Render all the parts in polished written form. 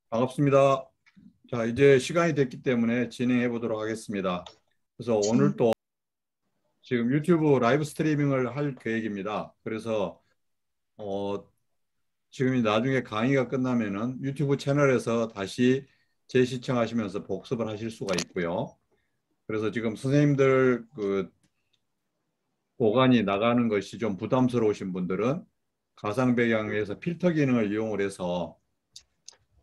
반갑습니다. 자, 이제 시간이 됐기 때문에 진행해 보도록 하겠습니다. 그래서 오늘 네. 또 지금 유튜브 라이브 스트리밍을 할 계획입니다. 그래서 어, 지금 나중에 강의가 끝나면은 유튜브 채널에서 다시 재시청하시면서 복습을 하실 수가 있고요. 그래서 지금 선생님들 그 보관이 나가는 것이 좀 부담스러우신 분들은 가상 배경에서 필터 기능을 이용을 해서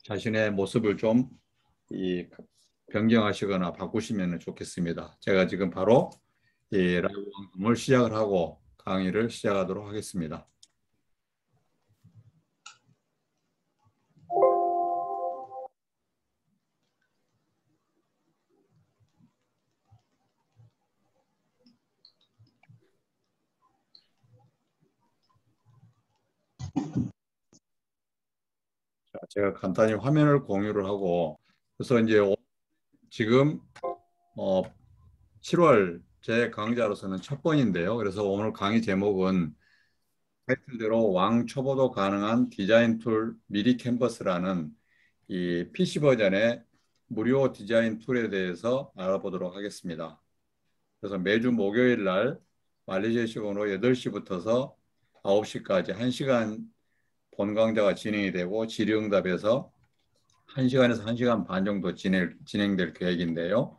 자신의 모습을 좀 이 변경하시거나 바꾸시면 좋겠습니다. 제가 지금 바로 이 라이브 방송을 시작을 하고 강의를 시작하도록 하겠습니다. 자, 제가 간단히 화면을 공유를 하고 그래서 이제 지금 어, 7월 제 강좌로서는 첫 번인데요. 그래서 오늘 강의 제목은 타이틀대로 왕초보도 가능한 디자인 툴 미리 캔버스라는 이 PC 버전의 무료 디자인 툴에 대해서 알아보도록 하겠습니다. 그래서 매주 목요일 날 말레이시아 시간으로 8시부터서 9시까지 1시간 본 강좌가 진행이 되고 질의응답에서 1시간에서 1시간 반 정도 진행될 계획인데요.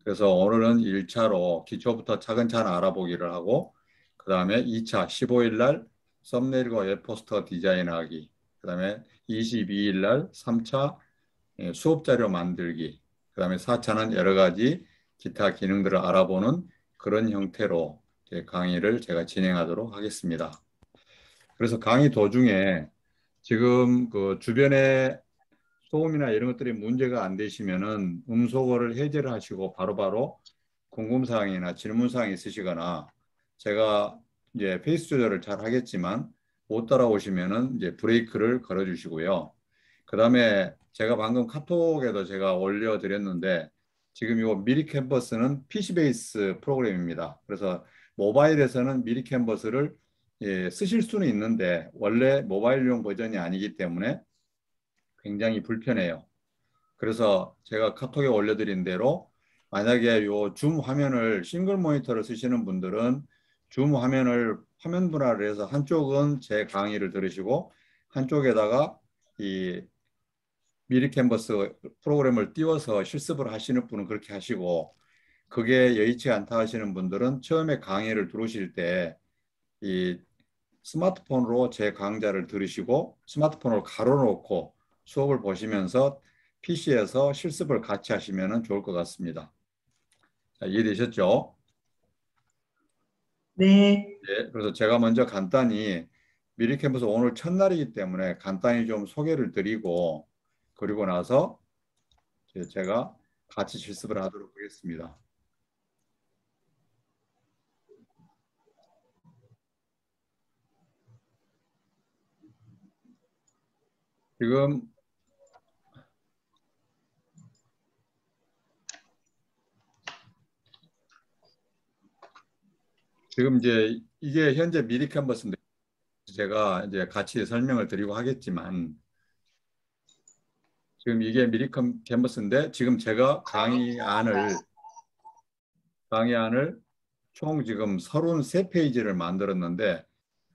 그래서 오늘은 1차로 기초부터 차근차근 알아보기를 하고 그 다음에 2차 15일 날 썸네일과 웹포스터 디자인하기 그 다음에 22일 날 3차 수업 자료 만들기 그 다음에 4차는 여러 가지 기타 기능들을 알아보는 그런 형태로 강의를 제가 진행하도록 하겠습니다. 그래서 강의 도중에 지금 그 주변에 소음이나 이런 것들이 문제가 안 되시면은 음소거를 해제를 하시고 바로바로 궁금사항이나 질문사항이 있으시거나 제가 이제 페이스 조절을 잘 하겠지만 못 따라오시면은 이제 브레이크를 걸어 주시고요. 그다음에 제가 방금 카톡에도 제가 올려드렸는데 지금 이 미리 캔버스는 PC 베이스 프로그램입니다. 그래서 모바일에서는 미리 캔버스를 쓰실 수는 있는데 원래 모바일용 버전이 아니기 때문에 굉장히 불편해요. 그래서 제가 카톡에 올려드린 대로 만약에 요 줌 화면을 싱글 모니터를 쓰시는 분들은 줌 화면을 화면 분할을 해서 한쪽은 제 강의를 들으시고 한쪽에다가 이 미리 캔버스 프로그램을 띄워서 실습을 하시는 분은 그렇게 하시고 그게 여의치 않다 하시는 분들은 처음에 강의를 들으실 때 이 스마트폰으로 제 강좌를 들으시고 스마트폰을 가로놓고 수업을 보시면서 PC에서 실습을 같이 하시면 좋을 것 같습니다. 자, 이해되셨죠? 네. 네, 그래서 제가 먼저 간단히 미리 캠퍼스 오늘 첫날이기 때문에 간단히 좀 소개를 드리고 그리고 나서 제가 같이 실습을 하도록 하겠습니다. 지금 이제 이게 현재 미리 캠퍼스인데 제가 이제 같이 설명을 드리고 하겠지만 지금 이게 미리 캠퍼스인데 지금 제가 강의안을 총 지금 33페이지를 만들었는데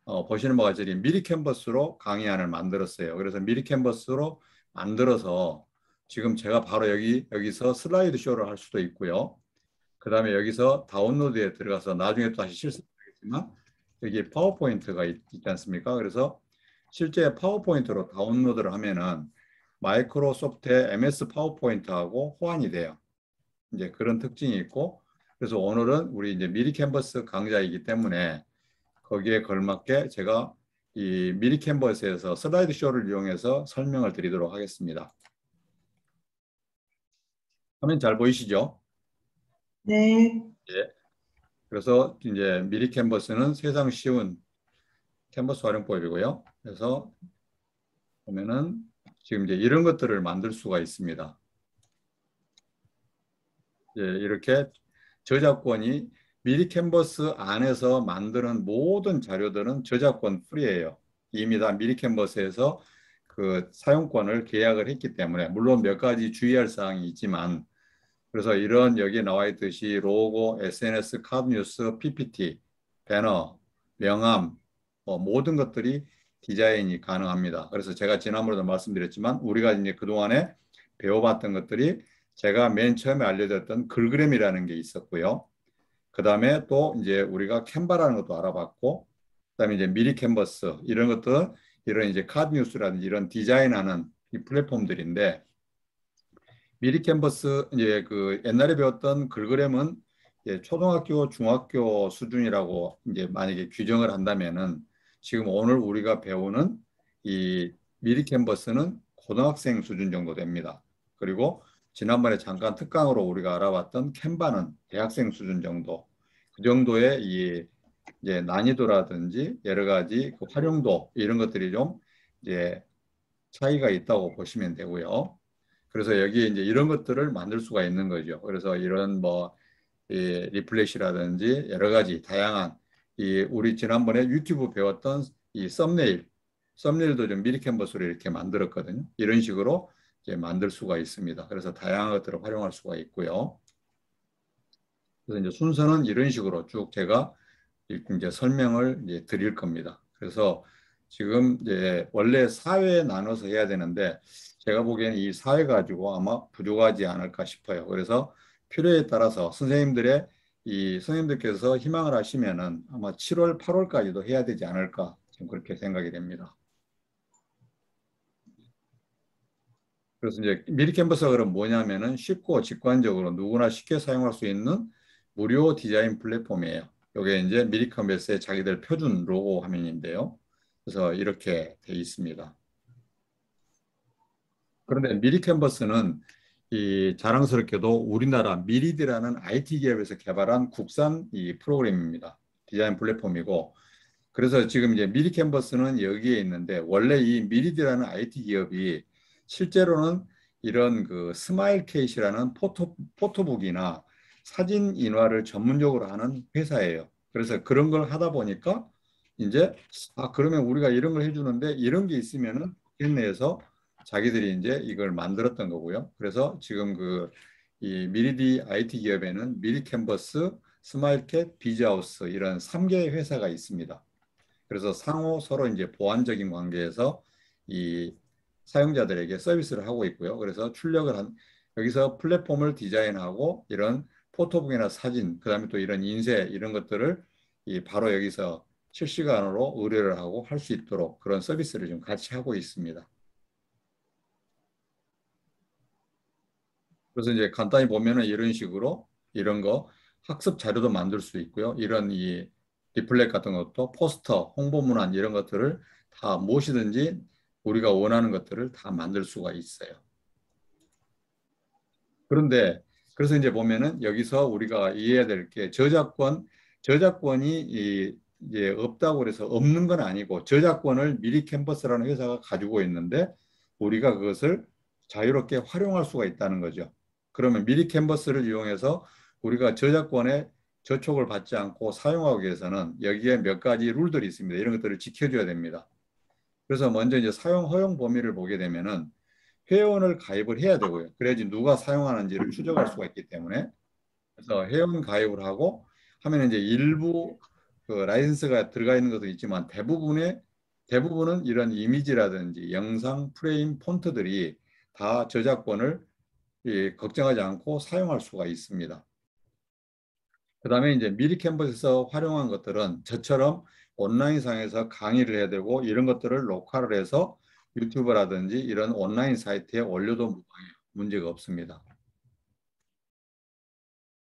보시는 바와 같이 미리 캔버스로 강의안을 만들었어요. 그래서 미리 캔버스로 만들어서 지금 제가 바로 여기서 슬라이드 쇼를 할 수도 있고요. 그 다음에 여기서 다운로드에 들어가서 나중에 또 다시 실습하겠지만 여기 파워포인트가 있지 않습니까? 그래서 실제 파워포인트로 다운로드를 하면은 마이크로소프트의 MS 파워포인트하고 호환이 돼요. 이제 그런 특징이 있고 그래서 오늘은 우리 이제 미리 캔버스 강좌이기 때문에 거기에 걸맞게 제가 이 미리 캔버스에서 슬라이드 쇼를 이용해서 설명을 드리도록 하겠습니다. 화면 잘 보이시죠? 네. 예. 그래서 이제 미리 캔버스는 세상 쉬운 캔버스 활용법이고요. 그래서 보면은 지금 이제 이런 것들을 만들 수가 있습니다. 예, 이렇게 저작권이 미리 캔버스 안에서 만드는 모든 자료들은 저작권 프리예요. 이미 다 미리 캔버스에서 그 사용권을 계약을 했기 때문에 물론 몇 가지 주의할 사항이 있지만 그래서 이런 여기에 나와 있듯이 로고, SNS, 카드 뉴스, PPT, 배너, 명함 모든 것들이 디자인이 가능합니다. 그래서 제가 지난번에도 말씀드렸지만 우리가 이제 그동안에 배워봤던 것들이 제가 맨 처음에 알려드렸던 글그램이라는 게 있었고요. 그 다음에 또 이제 우리가 캔바라는 것도 알아봤고, 그 다음에 이제 미리 캔버스 이런 것들은 이런 이제 카드 뉴스라든지 이런 디자인하는 이 플랫폼들인데 미리 캔버스 이제 그 옛날에 배웠던 글그램은 이제 초등학교, 중학교 수준이라고 이제 만약에 규정을 한다면은 지금 오늘 우리가 배우는 이 미리 캔버스는 고등학생 수준 정도 됩니다. 그리고 지난번에 잠깐 특강으로 우리가 알아봤던 캔바는 대학생 수준 정도. 그 정도의 이 이제 난이도라든지 여러 가지 그 활용도 이런 것들이 좀 이제 차이가 있다고 보시면 되고요. 그래서 여기에 이제 이런 것들을 만들 수가 있는 거죠. 그래서 이런 뭐 이 리플래시라든지 여러 가지 다양한 이 우리 지난번에 유튜브 배웠던 이 썸네일도 좀 미리 캔버스로 이렇게 만들었거든요. 이런 식으로 이제 만들 수가 있습니다. 그래서 다양한 것들을 활용할 수가 있고요. 그래서 이제 순서는 이런 식으로 쭉 제가 이제 설명을 이제 드릴 겁니다. 그래서 지금 이제 원래 4회 나눠서 해야 되는데 제가 보기에는 이 4회 가지고 아마 부족하지 않을까 싶어요. 그래서 필요에 따라서 선생님들께서 희망을 하시면은 아마 7월, 8월까지도 해야 되지 않을까 지금 그렇게 생각이 됩니다. 그래서 이제 미리 캔버스가 그럼 뭐냐면은 쉽고 직관적으로 누구나 쉽게 사용할 수 있는 무료 디자인 플랫폼이에요. 이게 이제 미리 캔버스의 자기들 표준 로고 화면인데요. 그래서 이렇게 돼 있습니다. 그런데 미리 캔버스는 이 자랑스럽게도 우리나라 미리드라는 IT 기업에서 개발한 국산 이 프로그램입니다. 디자인 플랫폼이고 그래서 지금 이제 미리 캔버스는 여기에 있는데 원래 이 미리드라는 IT 기업이 실제로는 이런 그 스마일 캣이라는 포토북이나 사진 인화를 전문적으로 하는 회사예요. 그래서 그런 걸 하다 보니까 이제 그러면 우리가 이런 걸 해주는데 이런 게 있으면은 좋겠네 해서 자기들이 이제 이걸 만들었던 거고요. 그래서 지금 그 이 미리디 IT 기업에는 미리 캔버스, 스마일캣, 비즈하우스 이런 3개의 회사가 있습니다. 그래서 상호 서로 이제 보완적인 관계에서 이 사용자들에게 서비스를 하고 있고요. 그래서 여기서 플랫폼을 디자인하고 이런 포토북이나 사진, 그다음에 또 이런 인쇄 이런 것들을 바로 여기서 실시간으로 의뢰를 하고 할 수 있도록 그런 서비스를 좀 같이 하고 있습니다. 그래서 이제 간단히 보면은 이런 식으로 이런 거 학습 자료도 만들 수 있고요. 이런 이 리플렛 같은 것도 포스터, 홍보문안 이런 것들을 다 무엇이든지 우리가 원하는 것들을 다 만들 수가 있어요. 그런데 그래서 이제 보면은 여기서 우리가 이해해야 될 게 저작권이 이제 없다고 그래서 없는 건 아니고 저작권을 미리 캔버스라는 회사가 가지고 있는데 우리가 그것을 자유롭게 활용할 수가 있다는 거죠. 그러면 미리 캔버스를 이용해서 우리가 저작권에 저촉을 받지 않고 사용하기 위해서는 여기에 몇 가지 룰들이 있습니다. 이런 것들을 지켜줘야 됩니다. 그래서 먼저 이제 사용 허용 범위를 보게 되면은 회원을 가입을 해야 되고요. 그래야지 누가 사용하는지를 추적할 수가 있기 때문에 그래서 회원 가입을 하고 하면 이제 일부 그 라이선스가 들어가 있는 것도 있지만 대부분은 이런 이미지라든지 영상, 프레임, 폰트들이 다 저작권을 걱정하지 않고 사용할 수가 있습니다. 그다음에 이제 미리 캔버스에서 활용한 것들은 저처럼 온라인상에서 강의를 해야 되고 이런 것들을 녹화를 해서 유튜브라든지 이런 온라인 사이트에 올려도 문제가 없습니다.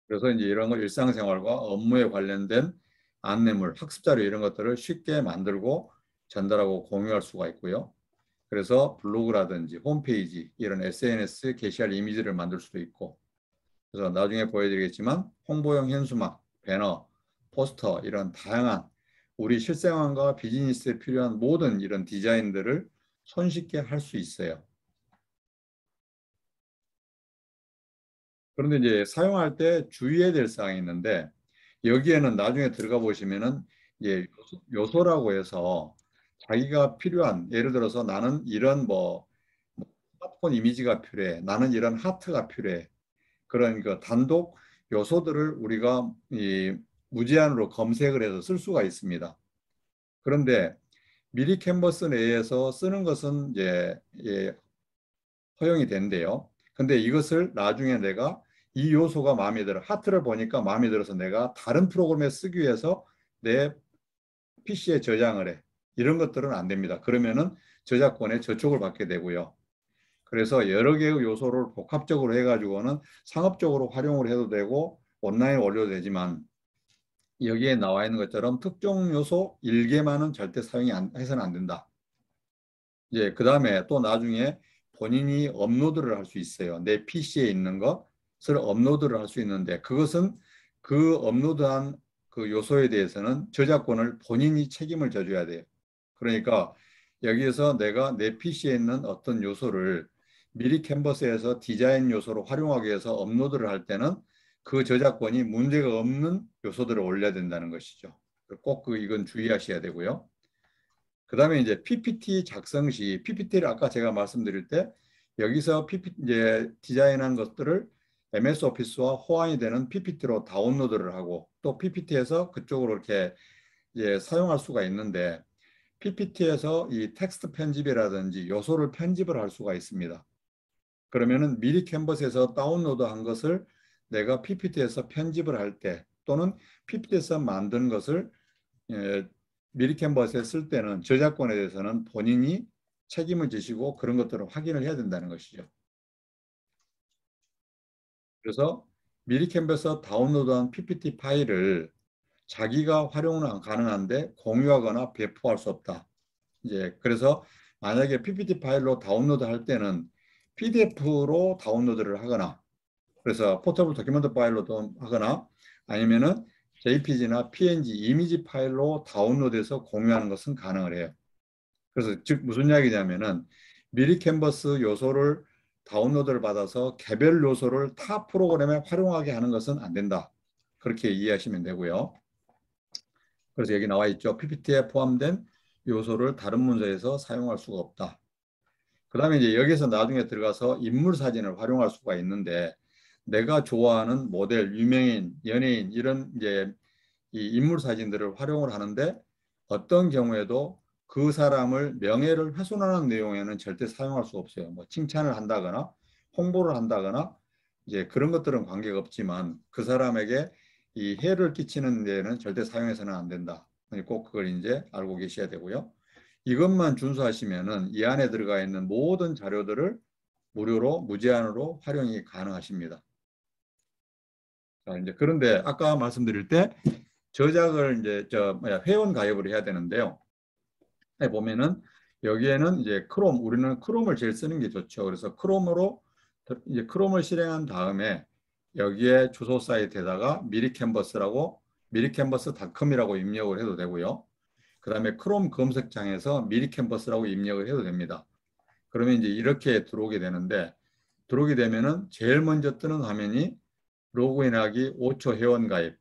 그래서 이제 이런 걸 일상생활과 업무에 관련된 안내물, 학습자료 이런 것들을 쉽게 만들고 전달하고 공유할 수가 있고요. 그래서 블로그라든지 홈페이지 이런 SNS 게시할 이미지를 만들 수도 있고 그래서 나중에 보여드리겠지만 홍보용 현수막, 배너, 포스터 이런 다양한 우리 실생활과 비즈니스에 필요한 모든 이런 디자인들을 손쉽게 할 수 있어요. 그런데 이제 사용할 때 주의해야 될 사항이 있는데 여기에는 나중에 들어가 보시면은 이제 요소라고 해서 자기가 필요한, 예를 들어서 나는 이런 스마트폰 이미지가 필요해. 나는 이런 하트가 필요해. 그런 그 단독 요소들을 우리가 무제한으로 검색을 해서 쓸 수가 있습니다. 그런데 미리 캔버스 내에서 쓰는 것은 이제 허용이 된대요. 근데 이것을 나중에 내가 이 요소가 마음에 들어, 하트를 보니까 마음에 들어서 내가 다른 프로그램에 쓰기 위해서 내 PC에 저장을 해. 이런 것들은 안 됩니다. 그러면은 저작권의 저촉을 받게 되고요. 그래서 여러 개의 요소를 복합적으로 해가지고는 상업적으로 활용을 해도 되고 온라인 올려도 되지만 여기에 나와 있는 것처럼 특정 요소 일개만은 절대 해서는 안 된다. 이제 그 다음에 또 나중에 본인이 업로드를 할 수 있어요. 내 PC에 있는 것을 업로드를 할 수 있는데 그것은 그 업로드한 그 요소에 대해서는 저작권을 본인이 책임을 져줘야 돼요. 그러니까 여기에서 내가 내 PC에 있는 어떤 요소를 미리 캔버스에서 디자인 요소로 활용하기 위해서 업로드를 할 때는 그 저작권이 문제가 없는 요소들을 올려야 된다는 것이죠. 꼭 이건 주의하셔야 되고요. 그 다음에 이제 PPT 작성 시 PPT를 아까 제가 말씀드릴 때 여기서 이제 디자인한 것들을 MS 오피스와 호환이 되는 PPT로 다운로드를 하고 또 PPT에서 그쪽으로 이렇게 이제 사용할 수가 있는데 PPT에서 이 텍스트 편집이라든지 요소를 편집을 할 수가 있습니다. 그러면은 미리 캔버스에서 다운로드한 것을 내가 PPT에서 편집을 할 때 또는 PPT에서 만든 것을 예, 미리 캔버스에 쓸 때는 저작권에 대해서는 본인이 책임을 지시고 그런 것들을 확인을 해야 된다는 것이죠. 그래서 미리 캔버스 다운로드한 PPT 파일을 자기가 활용은 가능한데 공유하거나 배포할 수 없다. 이제 그래서 만약에 PPT 파일로 다운로드 할 때는 PDF로 다운로드를 하거나 그래서 포터블 도큐멘트 파일로 하거나 아니면은 JPG나 PNG 이미지 파일로 다운로드해서 공유하는 것은 가능을 해요. 그래서 즉 무슨 이야기냐면은 미리 캔버스 요소를 다운로드를 받아서 개별 요소를 타 프로그램에 활용하게 하는 것은 안 된다. 그렇게 이해하시면 되고요. 그래서 여기 나와 있죠. PPT에 포함된 요소를 다른 문서에서 사용할 수가 없다. 그 다음에 이제 여기서 나중에 들어가서 인물 사진을 활용할 수가 있는데 내가 좋아하는 모델, 유명인, 연예인 이런 이제 이 인물 사진들을 활용을 하는데 어떤 경우에도 그 사람을 명예를 훼손하는 내용에는 절대 사용할 수 없어요. 뭐 칭찬을 한다거나 홍보를 한다거나 이제 그런 것들은 관계가 없지만 그 사람에게 이 해를 끼치는 데에는 절대 사용해서는 안 된다. 꼭 그걸 이제 알고 계셔야 되고요. 이것만 준수하시면은 이 안에 들어가 있는 모든 자료들을 무료로 무제한으로 활용이 가능하십니다. 자, 이제 그런데 아까 말씀드릴 때 저작을 이제 회원 가입을 해야 되는데요. 보면은 여기에는 이제 크롬, 우리는 크롬을 제일 쓰는 게 좋죠. 그래서 크롬으로 이제 크롬을 실행한 다음에 여기에 주소 사이트에다가 미리캔버스라고 미리캔버스닷컴이라고 입력을 해도 되고요. 그 다음에 크롬 검색창에서 미리캔버스라고 입력을 해도 됩니다. 그러면 이제 이렇게 들어오게 되는데 들어오게 되면은 제일 먼저 뜨는 화면이 로그인하기 5초 회원 가입이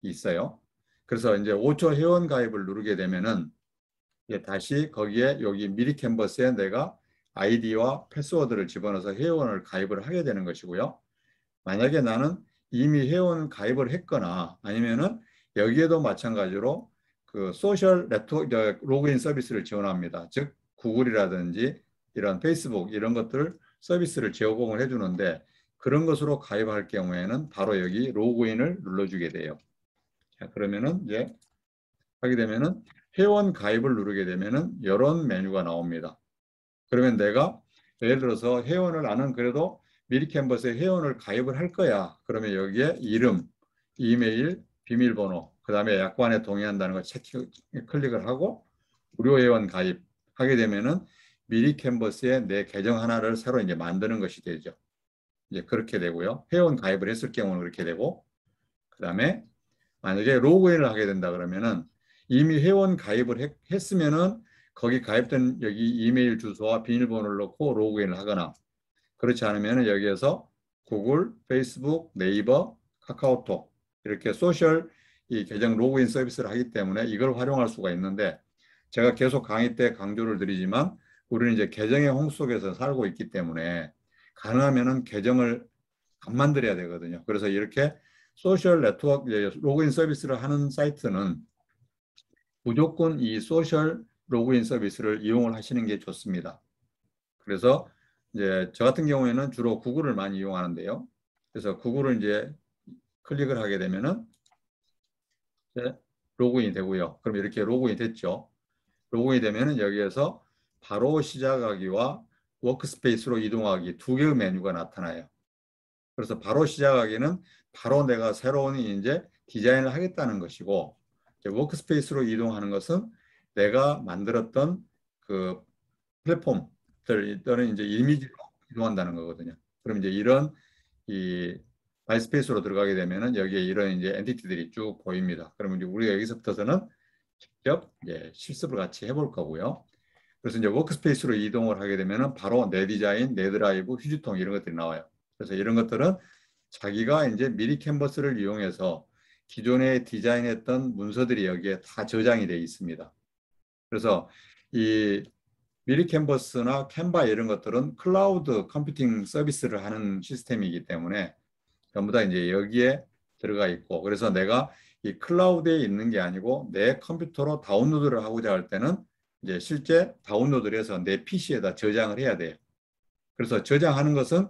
있어요. 그래서 이제 5초 회원 가입을 누르게 되면은 다시 거기에 여기 미리 캔버스에 내가 아이디와 패스워드를 집어넣어서 회원을 가입을 하게 되는 것이고요. 만약에 나는 이미 회원 가입을 했거나 아니면은 여기에도 마찬가지로 그 소셜 네트워크 로그인 서비스를 지원합니다. 즉 구글이라든지 이런 페이스북 이런 것들 서비스를 제공을 해주는데 그런 것으로 가입할 경우에는 바로 여기 로그인을 눌러주게 돼요. 자, 그러면은 이제 하게 되면은 회원 가입을 누르게 되면은 이런 메뉴가 나옵니다. 그러면 내가 예를 들어서 회원을 나는 그래도 미리 캔버스에 회원을 가입을 할 거야. 그러면 여기에 이름, 이메일, 비밀번호, 그 다음에 약관에 동의한다는 걸 클릭을 하고 무료 회원 가입하게 되면은 미리 캔버스에 내 계정 하나를 새로 이제 만드는 것이 되죠. 이제 그렇게 되고요. 회원 가입을 했을 경우는 그렇게 되고, 그 다음에 만약에 로그인을 하게 된다 그러면은 이미 회원 가입을 했으면은 거기 가입된 여기 이메일 주소와 비밀번호를 넣고 로그인을 하거나 그렇지 않으면 여기에서 구글, 페이스북, 네이버, 카카오톡 이렇게 소셜 이 계정 로그인 서비스를 하기 때문에 이걸 활용할 수가 있는데 제가 계속 강의 때 강조를 드리지만 우리는 이제 계정의 홍 속에서 살고 있기 때문에 가능하면은 계정을 안 만들어야 되거든요. 그래서 이렇게 소셜 네트워크 로그인 서비스를 하는 사이트는 무조건 이 소셜 로그인 서비스를 이용을 하시는 게 좋습니다. 그래서 이제 저 같은 경우에는 주로 구글을 많이 이용하는데요. 그래서 구글을 이제 클릭을 하게 되면은 이제 로그인이 되고요. 그럼 이렇게 로그인이 됐죠. 로그인이 되면은 여기에서 바로 시작하기와 워크스페이스로 이동하기 두 개의 메뉴가 나타나요. 그래서 바로 시작하기는 바로 내가 새로운 이제 디자인을 하겠다는 것이고, 이제 워크스페이스로 이동하는 것은 내가 만들었던 그 플랫폼들 또는 이제 이미지로 이동한다는 거거든요. 그럼 이제 이런 이 바이스페이스로 들어가게 되면은 여기에 이런 이제 엔티티들이 쭉 보입니다. 그러면 이제 우리가 여기서부터는 직접 이제 실습을 같이 해볼 거고요. 그래서 이제 워크스페이스로 이동을 하게 되면은 바로 내 디자인, 내 드라이브, 휴지통 이런 것들이 나와요. 그래서 이런 것들은 자기가 이제 미리 캔버스를 이용해서 기존에 디자인했던 문서들이 여기에 다 저장이 되어 있습니다. 그래서 이 미리 캔버스나 캔바 이런 것들은 클라우드 컴퓨팅 서비스를 하는 시스템이기 때문에 전부 다 이제 여기에 들어가 있고, 그래서 내가 이 클라우드에 있는 게 아니고 내 컴퓨터로 다운로드를 하고자 할 때는 이제 실제 다운로드를 해서 내 PC에다 저장을 해야 돼요. 그래서 저장하는 것은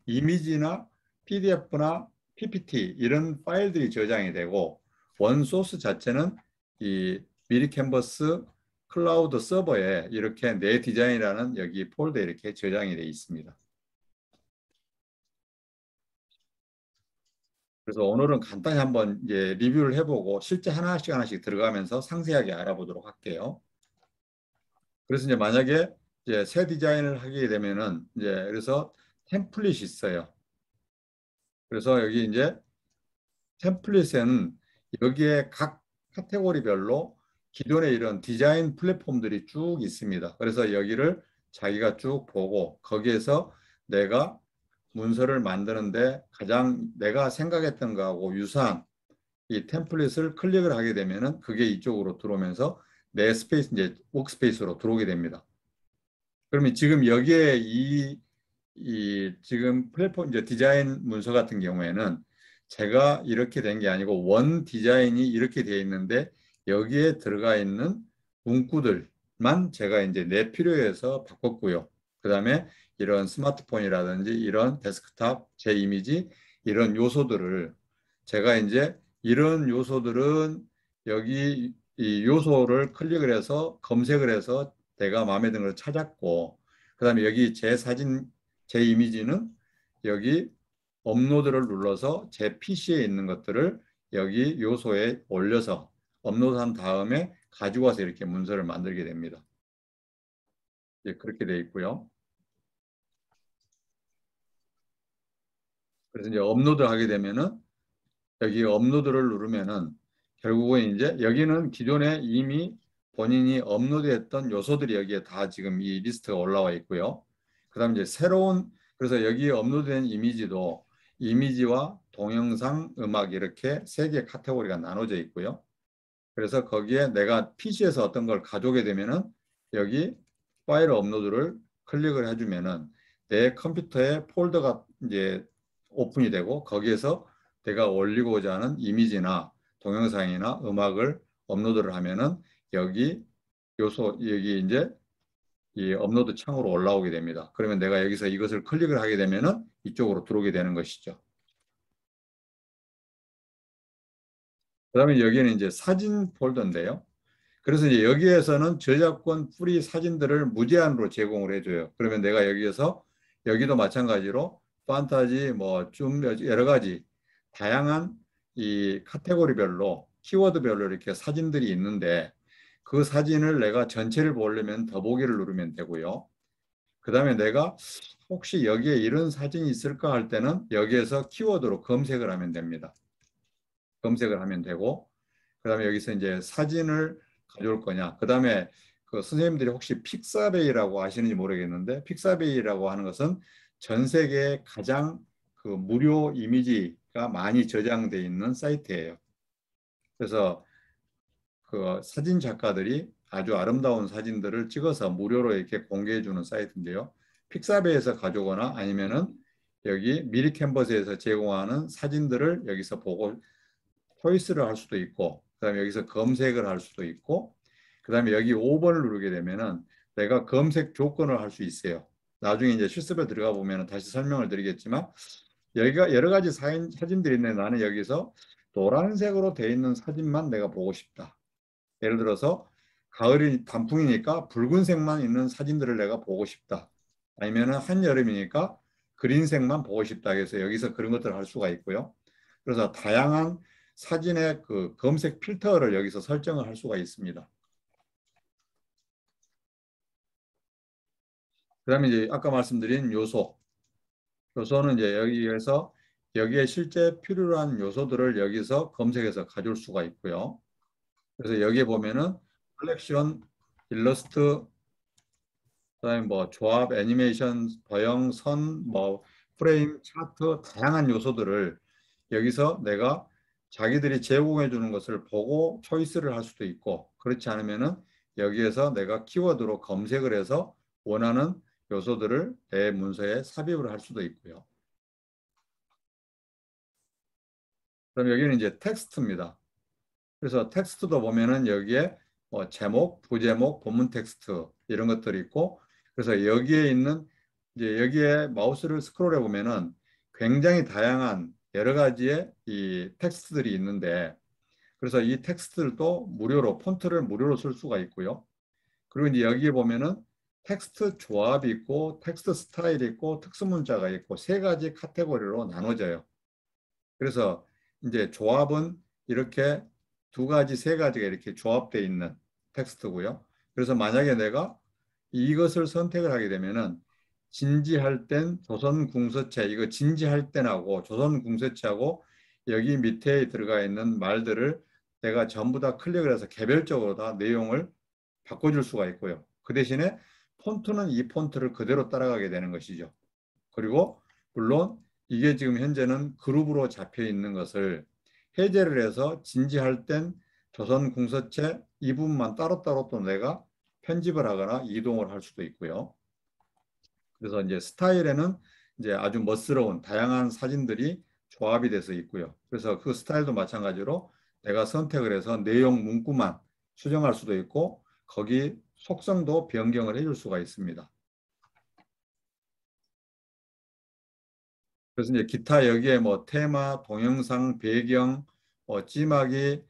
이미지나 PDF나 PPT 이런 파일들이 저장이 되고, 원 소스 자체는 이 미리 캔버스 클라우드 서버에 이렇게 내 디자인이라는 여기 폴더에 이렇게 저장이 되어 있습니다. 그래서 오늘은 간단히 한번 이제 리뷰를 해보고 실제 하나씩 하나씩 들어가면서 상세하게 알아보도록 할게요. 그래서 이제 만약에 이제 새 디자인을 하게 되면은 이제 그래서 템플릿이 있어요. 그래서 여기 이제 템플릿에는 여기에 각 카테고리별로 기존의 이런 디자인 플랫폼들이 쭉 있습니다. 그래서 여기를 자기가 쭉 보고 거기에서 내가 문서를 만드는데 가장 내가 생각했던 거하고 유사한 이 템플릿을 클릭을 하게 되면은 그게 이쪽으로 들어오면서 내 스페이스 이제 워크스페이스로 들어오게 됩니다. 그러면 지금 여기에 이 지금 플랫폼 이제 디자인 문서 같은 경우에는 제가 이렇게 된 게 아니고 원 디자인이 이렇게 되어 있는데 여기에 들어가 있는 문구들만 제가 이제 내 필요해서 바꿨고요. 그다음에 이런 스마트폰이라든지 이런 데스크탑, 제 이미지 이런 요소들을 제가 이제 이런 요소들은 여기 이 요소를 클릭을 해서 검색을 해서 내가 마음에 드는 걸 찾았고, 그다음에 여기 제 사진, 제 이미지는 여기 업로드를 눌러서 제 PC에 있는 것들을 여기 요소에 올려서 업로드한 다음에 가지고 와서 이렇게 문서를 만들게 됩니다. 예, 그렇게 되어 있고요. 그래서 이제 업로드 하게 되면은 여기 업로드를 누르면은 결국은 이제 여기는 기존에 이미 본인이 업로드했던 요소들이 여기에 다 지금 이 리스트가 올라와 있고요. 그다음 이제 새로운 그래서 여기 업로드된 이미지도 이미지와 동영상, 음악 이렇게 세 개 카테고리가 나눠져 있고요. 그래서 거기에 내가 PC에서 어떤 걸 가져오게 되면은 여기 파일 업로드를 클릭을 해주면은 내 컴퓨터에 폴더가 이제 오픈이 되고 거기에서 내가 올리고자 하는 이미지나 동영상이나 음악을 업로드를 하면은 여기 요소 여기 이제 이 업로드 창으로 올라오게 됩니다. 그러면 내가 여기서 이것을 클릭을 하게 되면은 이쪽으로 들어오게 되는 것이죠. 그다음에 여기는 이제 사진 폴더인데요. 그래서 이제 여기에서는 저작권 프리 사진들을 무제한으로 제공을 해줘요. 그러면 내가 여기에서 여기도 마찬가지로 판타지 뭐 좀 여러 가지 다양한 이 카테고리별로 키워드별로 이렇게 사진들이 있는데 그 사진을 내가 전체를 보려면 더보기를 누르면 되고요. 그다음에 내가 혹시 여기에 이런 사진이 있을까 할 때는 여기에서 키워드로 검색을 하면 됩니다. 검색을 하면 되고 그다음에 여기서 이제 사진을 가져올 거냐. 그다음에 그 선생님들이 혹시 픽사베이라고 아시는지 모르겠는데 픽사베이라고 하는 것은 전 세계에 가장 그 무료 이미지가 많이 저장돼 있는 사이트예요. 그래서 그 사진 작가들이 아주 아름다운 사진들을 찍어서 무료로 이렇게 공개해 주는 사이트인데요. 픽사베에서 가져오거나 아니면은 여기 미리 캔버스에서 제공하는 사진들을 여기서 보고 초이스를 할 수도 있고, 그다음에 여기서 검색을 할 수도 있고, 그다음에 여기 5번을 누르게 되면은 내가 검색 조건을 할 수 있어요. 나중에 이제 실습에 들어가 보면은 다시 설명을 드리겠지만 여기가 여러 가지 사진들이 있는데 나는 여기서 노란색으로 되어 있는 사진만 내가 보고 싶다. 예를 들어서 가을이 단풍이니까 붉은색만 있는 사진들을 내가 보고 싶다. 아니면은 한여름이니까 그린색만 보고 싶다. 해서 여기서 그런 것들을 할 수가 있고요. 그래서 다양한 사진의 그 검색 필터를 여기서 설정을 할 수가 있습니다. 그다음에 이제 아까 말씀드린 요소는 이제 여기에서 여기에 실제 필요로 한 요소들을 여기서 검색해서 가져올 수가 있고요. 그래서 여기에 보면은 컬렉션, 일러스트, 그다음에 뭐 조합, 애니메이션, 도형, 선, 뭐 프레임, 차트 다양한 요소들을 여기서 내가 자기들이 제공해 주는 것을 보고 초이스를 할 수도 있고 그렇지 않으면은 여기에서 내가 키워드로 검색을 해서 원하는 요소들을 내 문서에 삽입을 할 수도 있고요. 그럼 여기는 이제 텍스트입니다. 그래서 텍스트도 보면은 여기에 뭐 제목, 부제목, 본문 텍스트 이런 것들이 있고 그래서 여기에 있는 이제 여기에 마우스를 스크롤해 보면은 굉장히 다양한 여러 가지의 이 텍스트들이 있는데 그래서 이 텍스트들도 무료로 폰트를 무료로 쓸 수가 있고요. 그리고 이제 여기에 보면은 텍스트 조합이 있고 텍스트 스타일이 있고 특수 문자가 있고 세 가지 카테고리로 나눠져요. 그래서 이제 조합은 이렇게 두 가지, 세 가지가 이렇게 조합되어 있는 텍스트고요. 그래서 만약에 내가 이것을 선택을 하게 되면은 진지할 땐 조선궁서체, 이거 진지할 땐하고 조선궁서체하고 여기 밑에 들어가 있는 말들을 내가 전부 다 클릭을 해서 개별적으로 다 내용을 바꿔줄 수가 있고요. 그 대신에 폰트는 이 폰트를 그대로 따라가게 되는 것이죠. 그리고 물론 이게 지금 현재는 그룹으로 잡혀 있는 것을 해제를 해서 진지할 땐 조선 궁서체 이 부분만 따로따로 또 내가 편집을 하거나 이동을 할 수도 있고요. 그래서 이제 스타일에는 이제 아주 멋스러운 다양한 사진들이 조합이 돼서 있고요. 그래서 그 스타일도 마찬가지로 내가 선택을 해서 내용 문구만 수정할 수도 있고 거기 속성도 변경을 해줄 수가 있습니다. 그래서 이제 기타 여기에 뭐 테마, 동영상, 배경, 찌막이,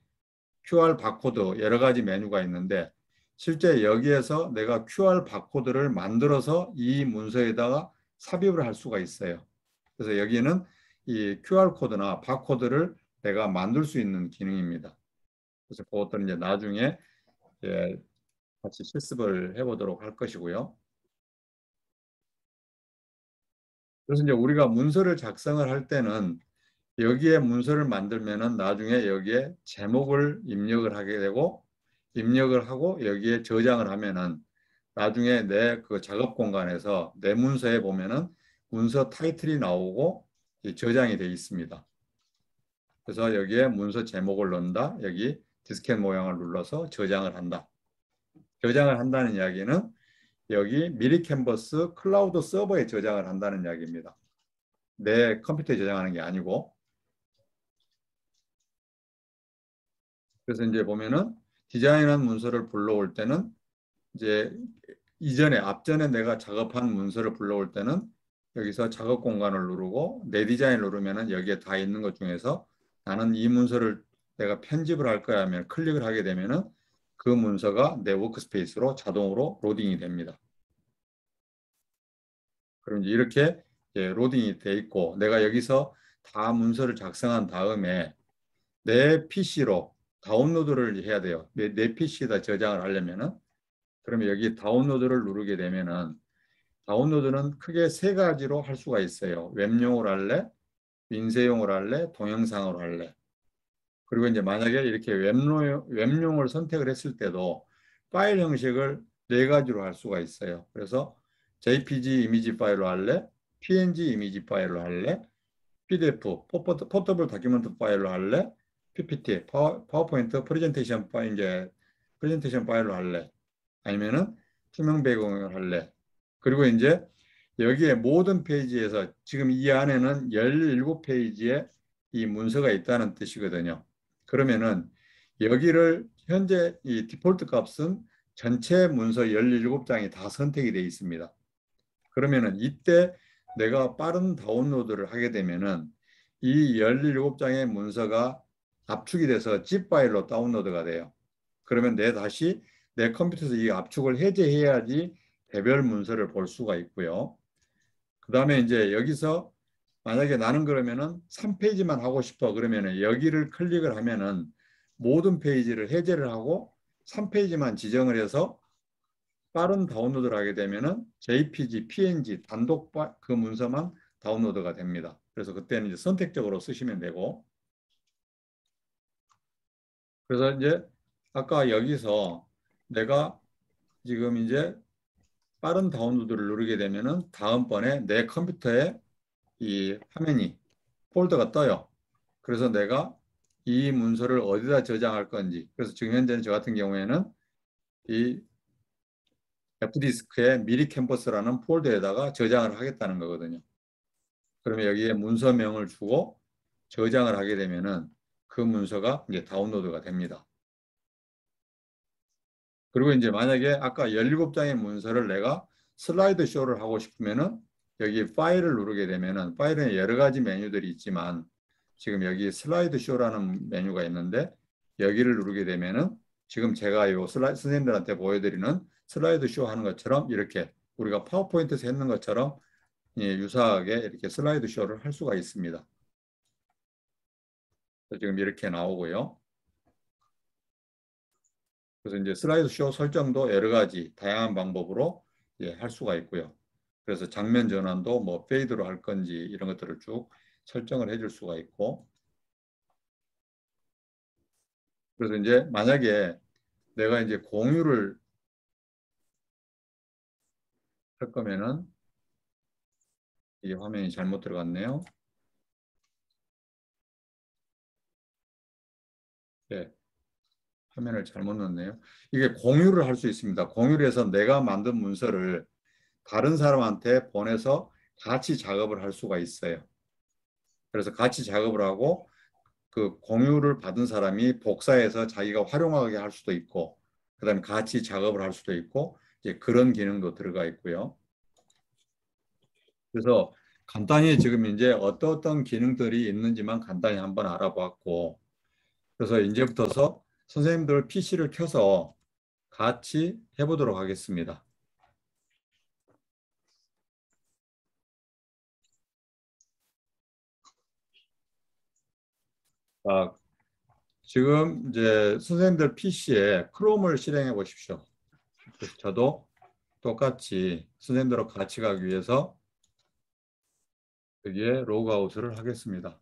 QR 바코드 여러 가지 메뉴가 있는데 실제 여기에서 내가 QR 바코드를 만들어서 이 문서에다가 삽입을 할 수가 있어요. 그래서 여기는 이 QR 코드나 바코드를 내가 만들 수 있는 기능입니다. 그래서 그것들은 이제 나중에 같이 실습을 해보도록 할 것이고요. 그래서 이제 우리가 문서를 작성을 할 때는 여기에 문서를 만들면은 나중에 여기에 제목을 입력을 하게 되고 입력을 하고 여기에 저장을 하면은 나중에 내 그 작업 공간에서 내 문서에 보면은 문서 타이틀이 나오고 저장이 되어 있습니다. 그래서 여기에 문서 제목을 넣는다. 여기 디스켓 모양을 눌러서 저장을 한다. 저장을 한다는 이야기는 여기 미리 캔버스 클라우드 서버에 저장을 한다는 이야기입니다. 내 컴퓨터에 저장하는 게 아니고 그래서 이제 보면은 디자인한 문서를 불러올 때는 이제 앞전에 내가 작업한 문서를 불러올 때는 여기서 작업 공간을 누르고 내 디자인을 누르면은 여기에 다 있는 것 중에서 나는 이 문서를 내가 편집을 할 거야 하면 클릭을 하게 되면은 그 문서가 내 워크스페이스로 자동으로 로딩이 됩니다. 그럼 이제 이렇게 로딩이 돼 있고 내가 여기서 다 문서를 작성한 다음에 내 PC로 다운로드를 해야 돼요. 내 PC에다 저장을 하려면은 그러면 여기 다운로드를 누르게 되면은 다운로드는 크게 세 가지로 할 수가 있어요. 웹용으로 할래, 인쇄용으로 할래, 동영상으로 할래. 그리고 이제 만약에 이렇게 웹용을 선택을 했을 때도 파일 형식을 네 가지로 할 수가 있어요. 그래서 JPG 이미지 파일로 할래, PNG 이미지 파일로 할래, PDF, 포터블 다큐멘트 파일로 할래, PPT, 파워포인트 프레젠테이션 파일, 이제 프레젠테이션 파일로 할래? 아니면은 투명 배경을 할래? 그리고 이제 여기에 모든 페이지에서 지금 이 안에는 17페이지에 이 문서가 있다는 뜻이거든요. 그러면은 여기를 현재 이 디폴트 값은 전체 문서 17장이 다 선택이 되어 있습니다. 그러면은 이때 내가 빠른 다운로드를 하게 되면은 이 17장의 문서가 압축이 돼서 zip 파일로 다운로드가 돼요. 그러면 다시 내 컴퓨터에서 이 압축을 해제해야지 개별 문서를 볼 수가 있고요. 그 다음에 이제 여기서 만약에 나는 그러면은 3페이지만 하고 싶어 그러면은 여기를 클릭을 하면은 모든 페이지를 해제를 하고 3페이지만 지정을 해서 빠른 다운로드를 하게 되면은 JPG, PNG 단독 그 문서만 다운로드가 됩니다. 그래서 그때는 이제 선택적으로 쓰시면 되고, 그래서 이제 아까 여기서 내가 지금 이제 빠른 다운로드를 누르게 되면은 다음번에 내 컴퓨터에 이 화면이 폴더가 떠요. 그래서 내가 이 문서를 어디다 저장할 건지, 그래서 지금 현재는 저 같은 경우에는 이 F디스크에 미리 캠퍼스라는 폴더에다가 저장을 하겠다는 거거든요. 그러면 여기에 문서명을 주고 저장을 하게 되면은 그 문서가 이제 다운로드가 됩니다. 그리고 이제 만약에 아까 17장의 문서를 내가 슬라이드 쇼를 하고 싶으면은 여기 파일을 누르게 되면은 파일에 여러 가지 메뉴들이 있지만 지금 여기 슬라이드 쇼라는 메뉴가 있는데 여기를 누르게 되면은 지금 제가 이 슬라이드 선생님들한테 보여드리는 슬라이드 쇼 하는 것처럼 이렇게 우리가 파워포인트에서 했는 것처럼 유사하게 이렇게 슬라이드 쇼를 할 수가 있습니다. 지금 이렇게 나오고요. 그래서 이제 슬라이드 쇼 설정도 여러 가지 다양한 방법으로 할 수가 있고요. 그래서 장면 전환도 뭐 페이드로 할 건지 이런 것들을 쭉 설정을 해줄 수가 있고. 그래서 이제 만약에 내가 이제 공유를 할 거면은 이게 화면이 잘못 들어갔네요. 네, 화면을 잘못 넣었네요. 이게 공유를 할 수 있습니다. 공유를 해서 내가 만든 문서를 다른 사람한테 보내서 같이 작업을 할 수가 있어요. 그래서 같이 작업을 하고 그 공유를 받은 사람이 복사해서 자기가 활용하게 할 수도 있고, 그다음에 같이 작업을 할 수도 있고, 이제 그런 기능도 들어가 있고요. 그래서 간단히 지금 이제 어떤 기능들이 있는지만 간단히 한번 알아봤고, 그래서 이제부터서 선생님들 PC를 켜서 같이 해보도록 하겠습니다. 자, 지금 이제 선생님들 PC에 크롬을 실행해 보십시오. 그래서 저도 똑같이 선생님들하고 같이 가기 위해서 여기에 로그아웃을 하겠습니다.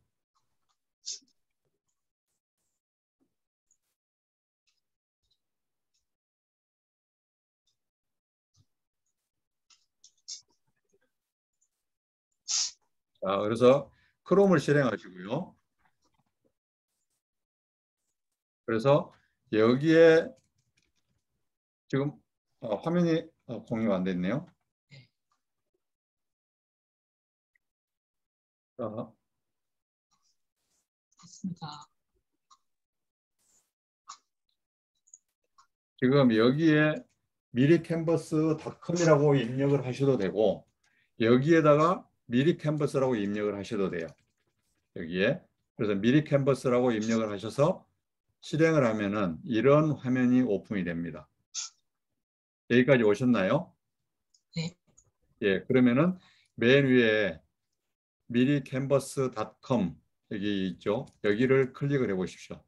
자, 그래서 크롬을 실행하시고요. 그래서 여기에 지금 화면이 공유가 안 됐네요. 자, 맞습니다. 지금 여기에 미리캔버스닷컴이라고 입력을 하셔도 되고 여기에다가 미리캔버스라고 입력을 하셔도 돼요. 여기에. 그래서 미리캔버스라고 입력을 하셔서 실행을 하면은 이런 화면이 오픈이 됩니다. 여기까지 오셨나요? 네. 예, 그러면은 맨 위에 미리캔버스닷컴 여기 있죠. 여기를 클릭을 해 보십시오.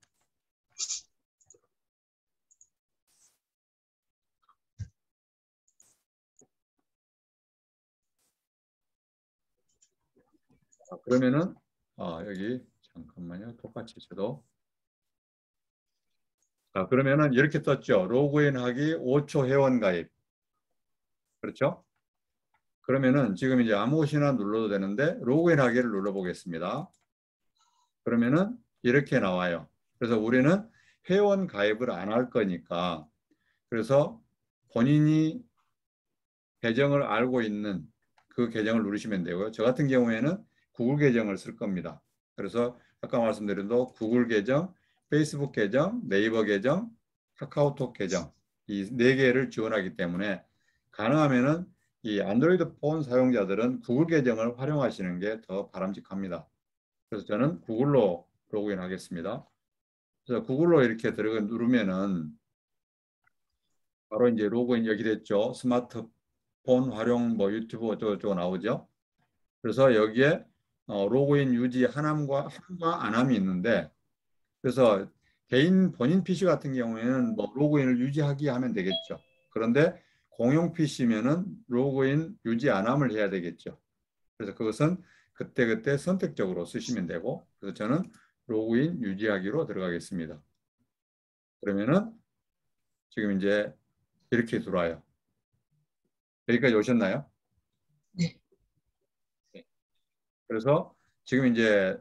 그러면은 여기 잠깐만요. 똑같이 저도 그러면은 이렇게 떴죠. 로그인하기 5초 회원 가입. 그렇죠? 그러면은 지금 이제 아무 곳이나 눌러도 되는데 로그인하기를 눌러 보겠습니다. 그러면은 이렇게 나와요. 그래서 우리는 회원 가입을 안 할 거니까 그래서 본인이 계정을 알고 있는 그 계정을 누르시면 되고요. 저 같은 경우에는 구글 계정을 쓸 겁니다. 그래서 아까 말씀드린 대로 구글 계정, 페이스북 계정, 네이버 계정, 카카오톡 계정 이 네 개를 지원하기 때문에 가능하면은 이 안드로이드 폰 사용자들은 구글 계정을 활용하시는 게 더 바람직합니다. 그래서 저는 구글로 로그인 하겠습니다. 그래서 구글로 이렇게 들어가 누르면은 바로 이제 로그인 여기 됐죠. 스마트폰 활용 뭐 유튜브 어쩌고저쩌고 나오죠. 그래서 여기에 로그인 유지 함과 안함이 있는데 그래서 개인 본인 PC 같은 경우에는 뭐 로그인을 유지하기 하면 되겠죠. 그런데 공용 PC면은 로그인 유지 안함을 해야 되겠죠. 그래서 그것은 그때그때 선택적으로 쓰시면 되고 그래서 저는 로그인 유지하기로 들어가겠습니다. 그러면은 지금 이제 이렇게 들어와요. 여기까지 오셨나요? 네. 네. 그래서 지금 이제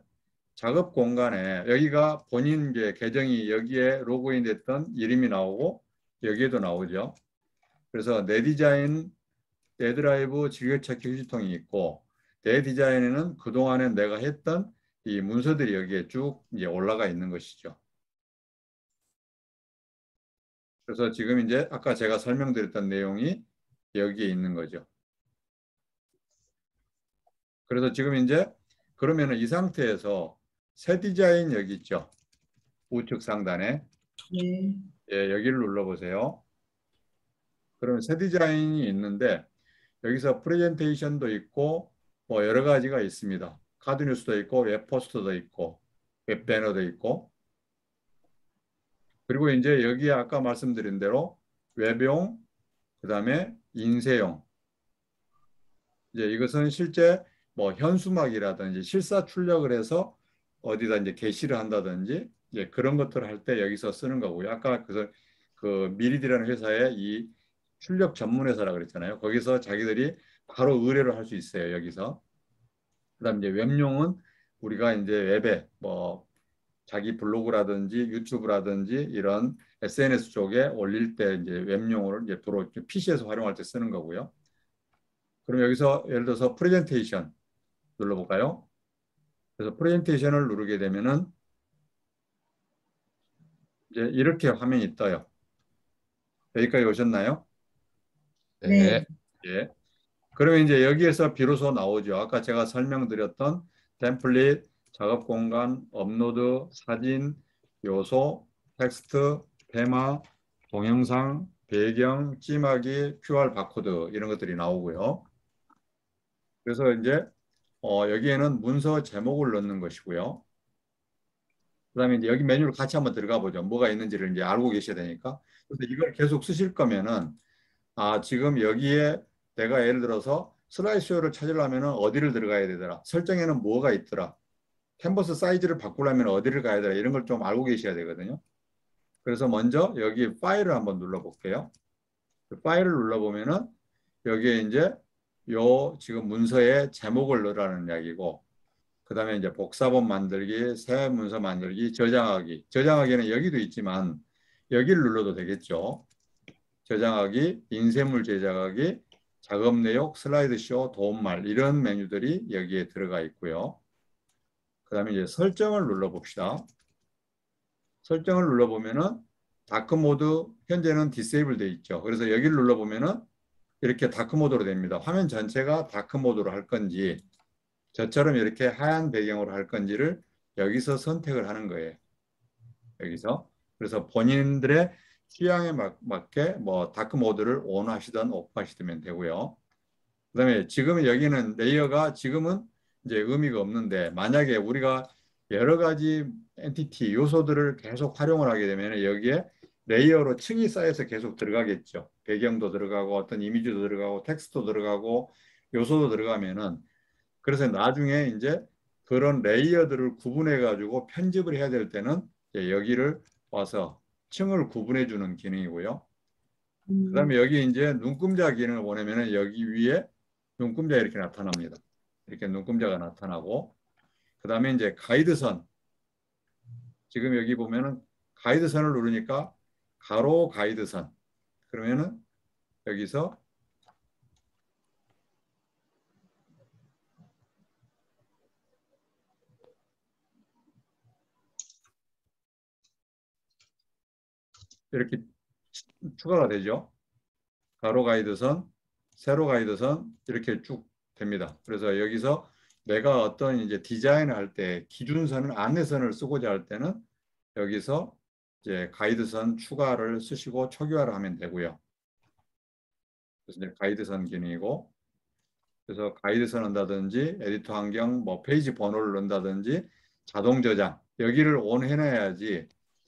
작업 공간에 여기가 본인 이제 계정이 여기에 로그인 됐던 이름이 나오고 여기에도 나오죠. 그래서 내 디자인, 내 드라이브, 즐겨찾기 휴지통이 있고 내 디자인에는 그동안에 내가 했던 이 문서들이 여기에 쭉 이제 올라가 있는 것이죠. 그래서 지금 이제 아까 제가 설명드렸던 내용이 여기에 있는 거죠. 그래서 지금 이제 그러면은 이 상태에서 새 디자인 여기 있죠. 우측 상단에 네. 예, 여기를 눌러보세요. 그러면 새 디자인이 있는데 여기서 프레젠테이션도 있고 뭐 여러 가지가 있습니다. 카드 뉴스도 있고 웹 포스터도 있고 웹 배너도 있고 그리고 이제 여기에 아까 말씀드린 대로 웹용 그다음에 인쇄용 이제 이것은 실제 뭐 현수막이라든지 실사 출력을 해서 어디다 이제 게시를 한다든지 이제 그런 것들을 할 때 여기서 쓰는 거고요. 아까 그 미리디라는 회사의 이 출력 전문 회사라고 그랬잖아요. 거기서 자기들이 바로 의뢰를 할 수 있어요. 여기서. 그다음 이제 웹용은 우리가 이제 웹에 뭐 자기 블로그라든지 유튜브라든지 이런 SNS 쪽에 올릴 때 이제 웹용으로 이제 주로 PC에서 활용할 때 쓰는 거고요. 그럼 여기서 예를 들어서 프레젠테이션 눌러볼까요? 그래서 프레젠테이션을 누르게 되면은 이제 이렇게 화면이 떠요. 여기까지 오셨나요? 네. 네. 예. 그러면 이제 여기에서 비로소 나오죠. 아까 제가 설명드렸던 템플릿, 작업 공간, 업로드, 사진, 요소, 텍스트, 테마, 동영상, 배경, 찜하기, QR 바코드 이런 것들이 나오고요. 그래서 이제 여기에는 문서 제목을 넣는 것이고요. 그다음에 이제 여기 메뉴를 같이 한번 들어가 보죠. 뭐가 있는지를 이제 알고 계셔야 되니까. 그래서 이걸 계속 쓰실 거면은 지금 여기에 내가 예를 들어서 슬라이드쇼를 찾으려면 어디를 들어가야 되더라. 설정에는 뭐가 있더라. 캔버스 사이즈를 바꾸려면 어디를 가야 되라. 이런 걸 좀 알고 계셔야 되거든요. 그래서 먼저 여기 파일을 한번 눌러볼게요. 그 파일을 눌러보면은 여기에 이제 요 지금 문서에 제목을 넣으라는 이야기고 그다음에 이제 복사본 만들기, 새 문서 만들기, 저장하기. 저장하기는 여기도 있지만 여기를 눌러도 되겠죠. 저장하기, 인쇄물 제작하기, 작업 내역, 슬라이드쇼, 도움말 이런 메뉴들이 여기에 들어가 있고요. 그다음에 이제 설정을 눌러봅시다. 설정을 눌러보면은 다크 모드 현재는 디세이블 돼 있죠. 그래서 여기를 눌러보면은 이렇게 다크 모드로 됩니다. 화면 전체가 다크 모드로 할 건지 저처럼 이렇게 하얀 배경으로 할 건지를 여기서 선택을 하는 거예요. 여기서. 그래서 본인들의 취향에 맞게 뭐 다크 모드를 ON 하시든 OFF 하시면 되고요. 그다음에 지금 여기는 레이어가 지금은 이제 의미가 없는데 만약에 우리가 여러 가지 엔티티 요소들을 계속 활용을 하게 되면 여기에 레이어로 층이 쌓여서 계속 들어가겠죠. 배경도 들어가고 어떤 이미지도 들어가고 텍스트도 들어가고 요소도 들어가면은 그래서 나중에 이제 그런 레이어들을 구분해 가지고 편집을 해야 될 때는 여기를 와서 층을 구분해 주는 기능이고요. 그다음에 여기 이제 눈금자 기능을 보내면은 여기 위에 눈금자 이렇게 나타납니다. 이렇게 눈금자가 나타나고 그다음에 이제 가이드선 지금 여기 보면은 가이드선을 누르니까 가로 가이드선. 그러면은 여기서 이렇게 추가가 되죠. 가로 가이드선, 세로 가이드선 이렇게 쭉 됩니다. 그래서 여기서 내가 어떤 이제 디자인을 할 때 기준선을 안내선을 쓰고자 할 때는 여기서 이제 가이드선 추가를 쓰시고 초기화를 하면 되고요. 그래서 이제 가이드선 기능이고, 그래서 가이드선 한다든지 에디터 환경, 뭐 페이지 번호를 넣는다든지 자동 저장 여기를 온 해놔야지.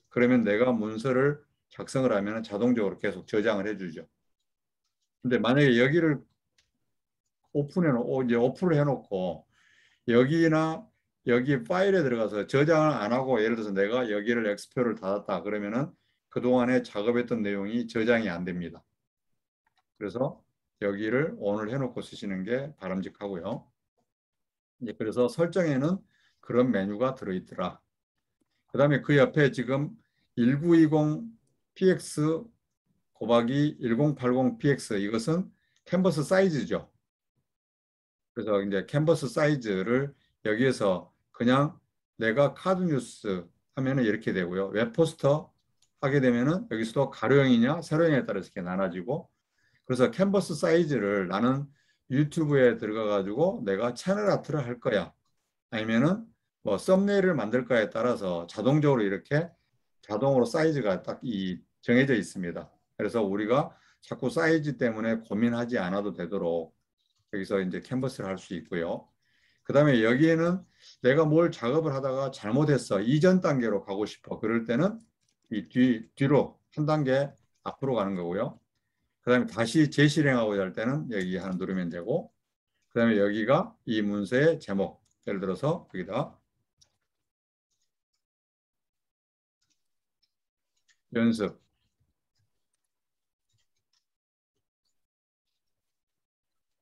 그러면 내가 문서를 작성을 하면 자동적으로 계속 저장을 해주죠. 근데 만약에 여기를 이제 오픈을 해놓고 여기나 여기 파일에 들어가서 저장을 안 하고 예를 들어서 내가 여기를 엑스표를 닫았다 그러면은 그동안에 작업했던 내용이 저장이 안 됩니다. 그래서 여기를 ON을 해놓고 쓰시는 게 바람직하고요. 이제 그래서 설정에는 그런 메뉴가 들어있더라. 그 다음에 그 옆에 지금 1920 px 곱하기 1080 px 이것은 캔버스 사이즈죠. 그래서 이제 캔버스 사이즈를 여기에서 그냥 내가 카드 뉴스 하면은 이렇게 되고요. 웹포스터 하게 되면은 여기서도 가로형이냐 세로형에 따라서 이렇게 나눠지고, 그래서 캔버스 사이즈를 나는 유튜브에 들어가 가지고 내가 채널 아트를 할 거야, 아니면은 뭐 썸네일을 만들 거에 따라서 자동적으로 이렇게 자동으로 사이즈가 딱 정해져 있습니다. 그래서 우리가 자꾸 사이즈 때문에 고민하지 않아도 되도록 여기서 이제 캔버스를 할 수 있고요. 그 다음에 여기에는 내가 뭘 작업을 하다가 잘못했어, 이전 단계로 가고 싶어, 그럴 때는 이 뒤로 한 단계 앞으로 가는 거고요. 그 다음에 다시 재실행하고자 할 때는 여기 하나 누르면 되고, 그 다음에 여기가 이 문서의 제목, 예를 들어서 여기다 연습,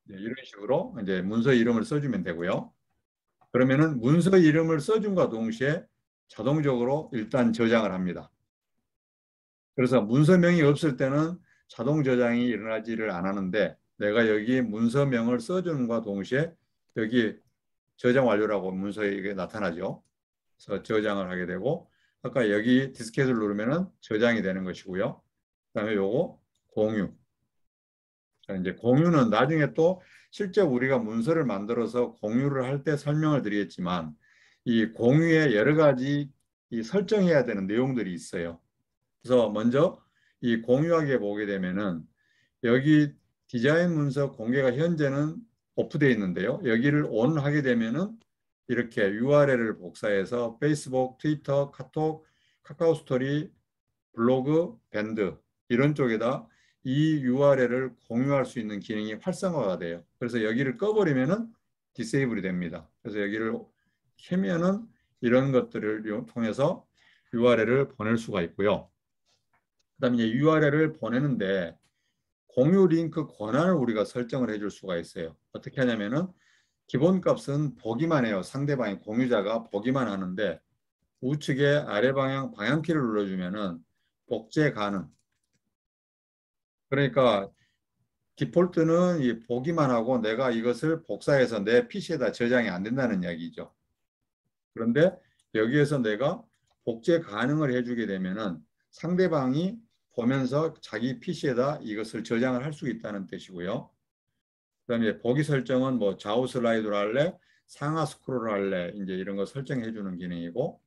이런 식으로 이제 문서 이름을 써주면 되고요. 그러면은 문서 이름을 써준과 동시에 자동적으로 일단 저장을 합니다. 그래서 문서명이 없을 때는 자동 저장이 일어나지를 않았는데, 내가 여기 문서명을 써주는과 동시에 여기 저장 완료라고 문서에 이게 나타나죠. 그래서 저장을 하게 되고, 아까 여기 디스켓을 누르면은 저장이 되는 것이고요. 그다음에 요거 공유. 자, 이제 공유는 나중에 또 실제 우리가 문서를 만들어서 공유를 할 때 설명을 드리겠지만, 이 공유에 여러 가지 이 설정해야 되는 내용들이 있어요. 그래서 먼저 이 공유하기에 보게 되면은 여기 디자인 문서 공개가 현재는 오프되어 있는데요. 여기를 ON 하게 되면은 이렇게 URL을 복사해서 페이스북, 트위터, 카톡, 카카오 스토리, 블로그, 밴드 이런 쪽에다 이 URL을 공유할 수 있는 기능이 활성화가 돼요. 그래서 여기를 꺼버리면은 디세이블이 됩니다. 그래서 여기를 켜면은 이런 것들을 통해서 URL을 보낼 수가 있고요. 그다음에 이제 URL을 보내는데 공유 링크 권한을 우리가 설정을 해줄 수가 있어요. 어떻게 하냐면은 기본 값은 보기만 해요. 상대방이 공유자가 보기만 하는데 우측에 아래 방향 방향키를 눌러주면은 복제 가능. 그러니까 디폴트는 이 보기만 하고 내가 이것을 복사해서 내 PC에다 저장이 안 된다는 이야기죠. 그런데 여기에서 내가 복제 가능을 해주게 되면은 상대방이 보면서 자기 PC에다 이것을 저장을 할 수 있다는 뜻이고요. 그다음에 보기 설정은 뭐 좌우 슬라이드로 할래, 상하 스크롤을 할래, 이제 이런 거 설정해 주는 기능이고,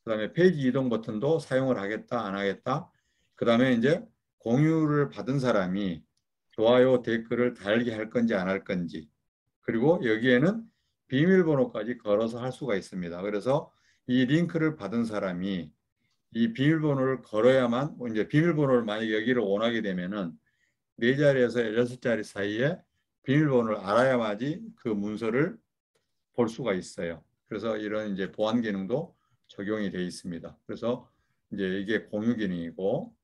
그다음에 페이지 이동 버튼도 사용을 하겠다, 안 하겠다. 그다음에 이제 공유를 받은 사람이 좋아요, 댓글을 달게 할 건지 안 할 건지, 그리고 여기에는 비밀번호까지 걸어서 할 수가 있습니다. 그래서 이 링크를 받은 사람이 이 비밀번호를 걸어야만, 이제 비밀번호를 만약에 여기를 원하게 되면은 4자리에서 16자리 사이에 비밀번호를 알아야만이 그 문서를 볼 수가 있어요. 그래서 이런 이제 보안 기능도 적용이 되어 있습니다. 그래서 이제 이게 공유 기능이고,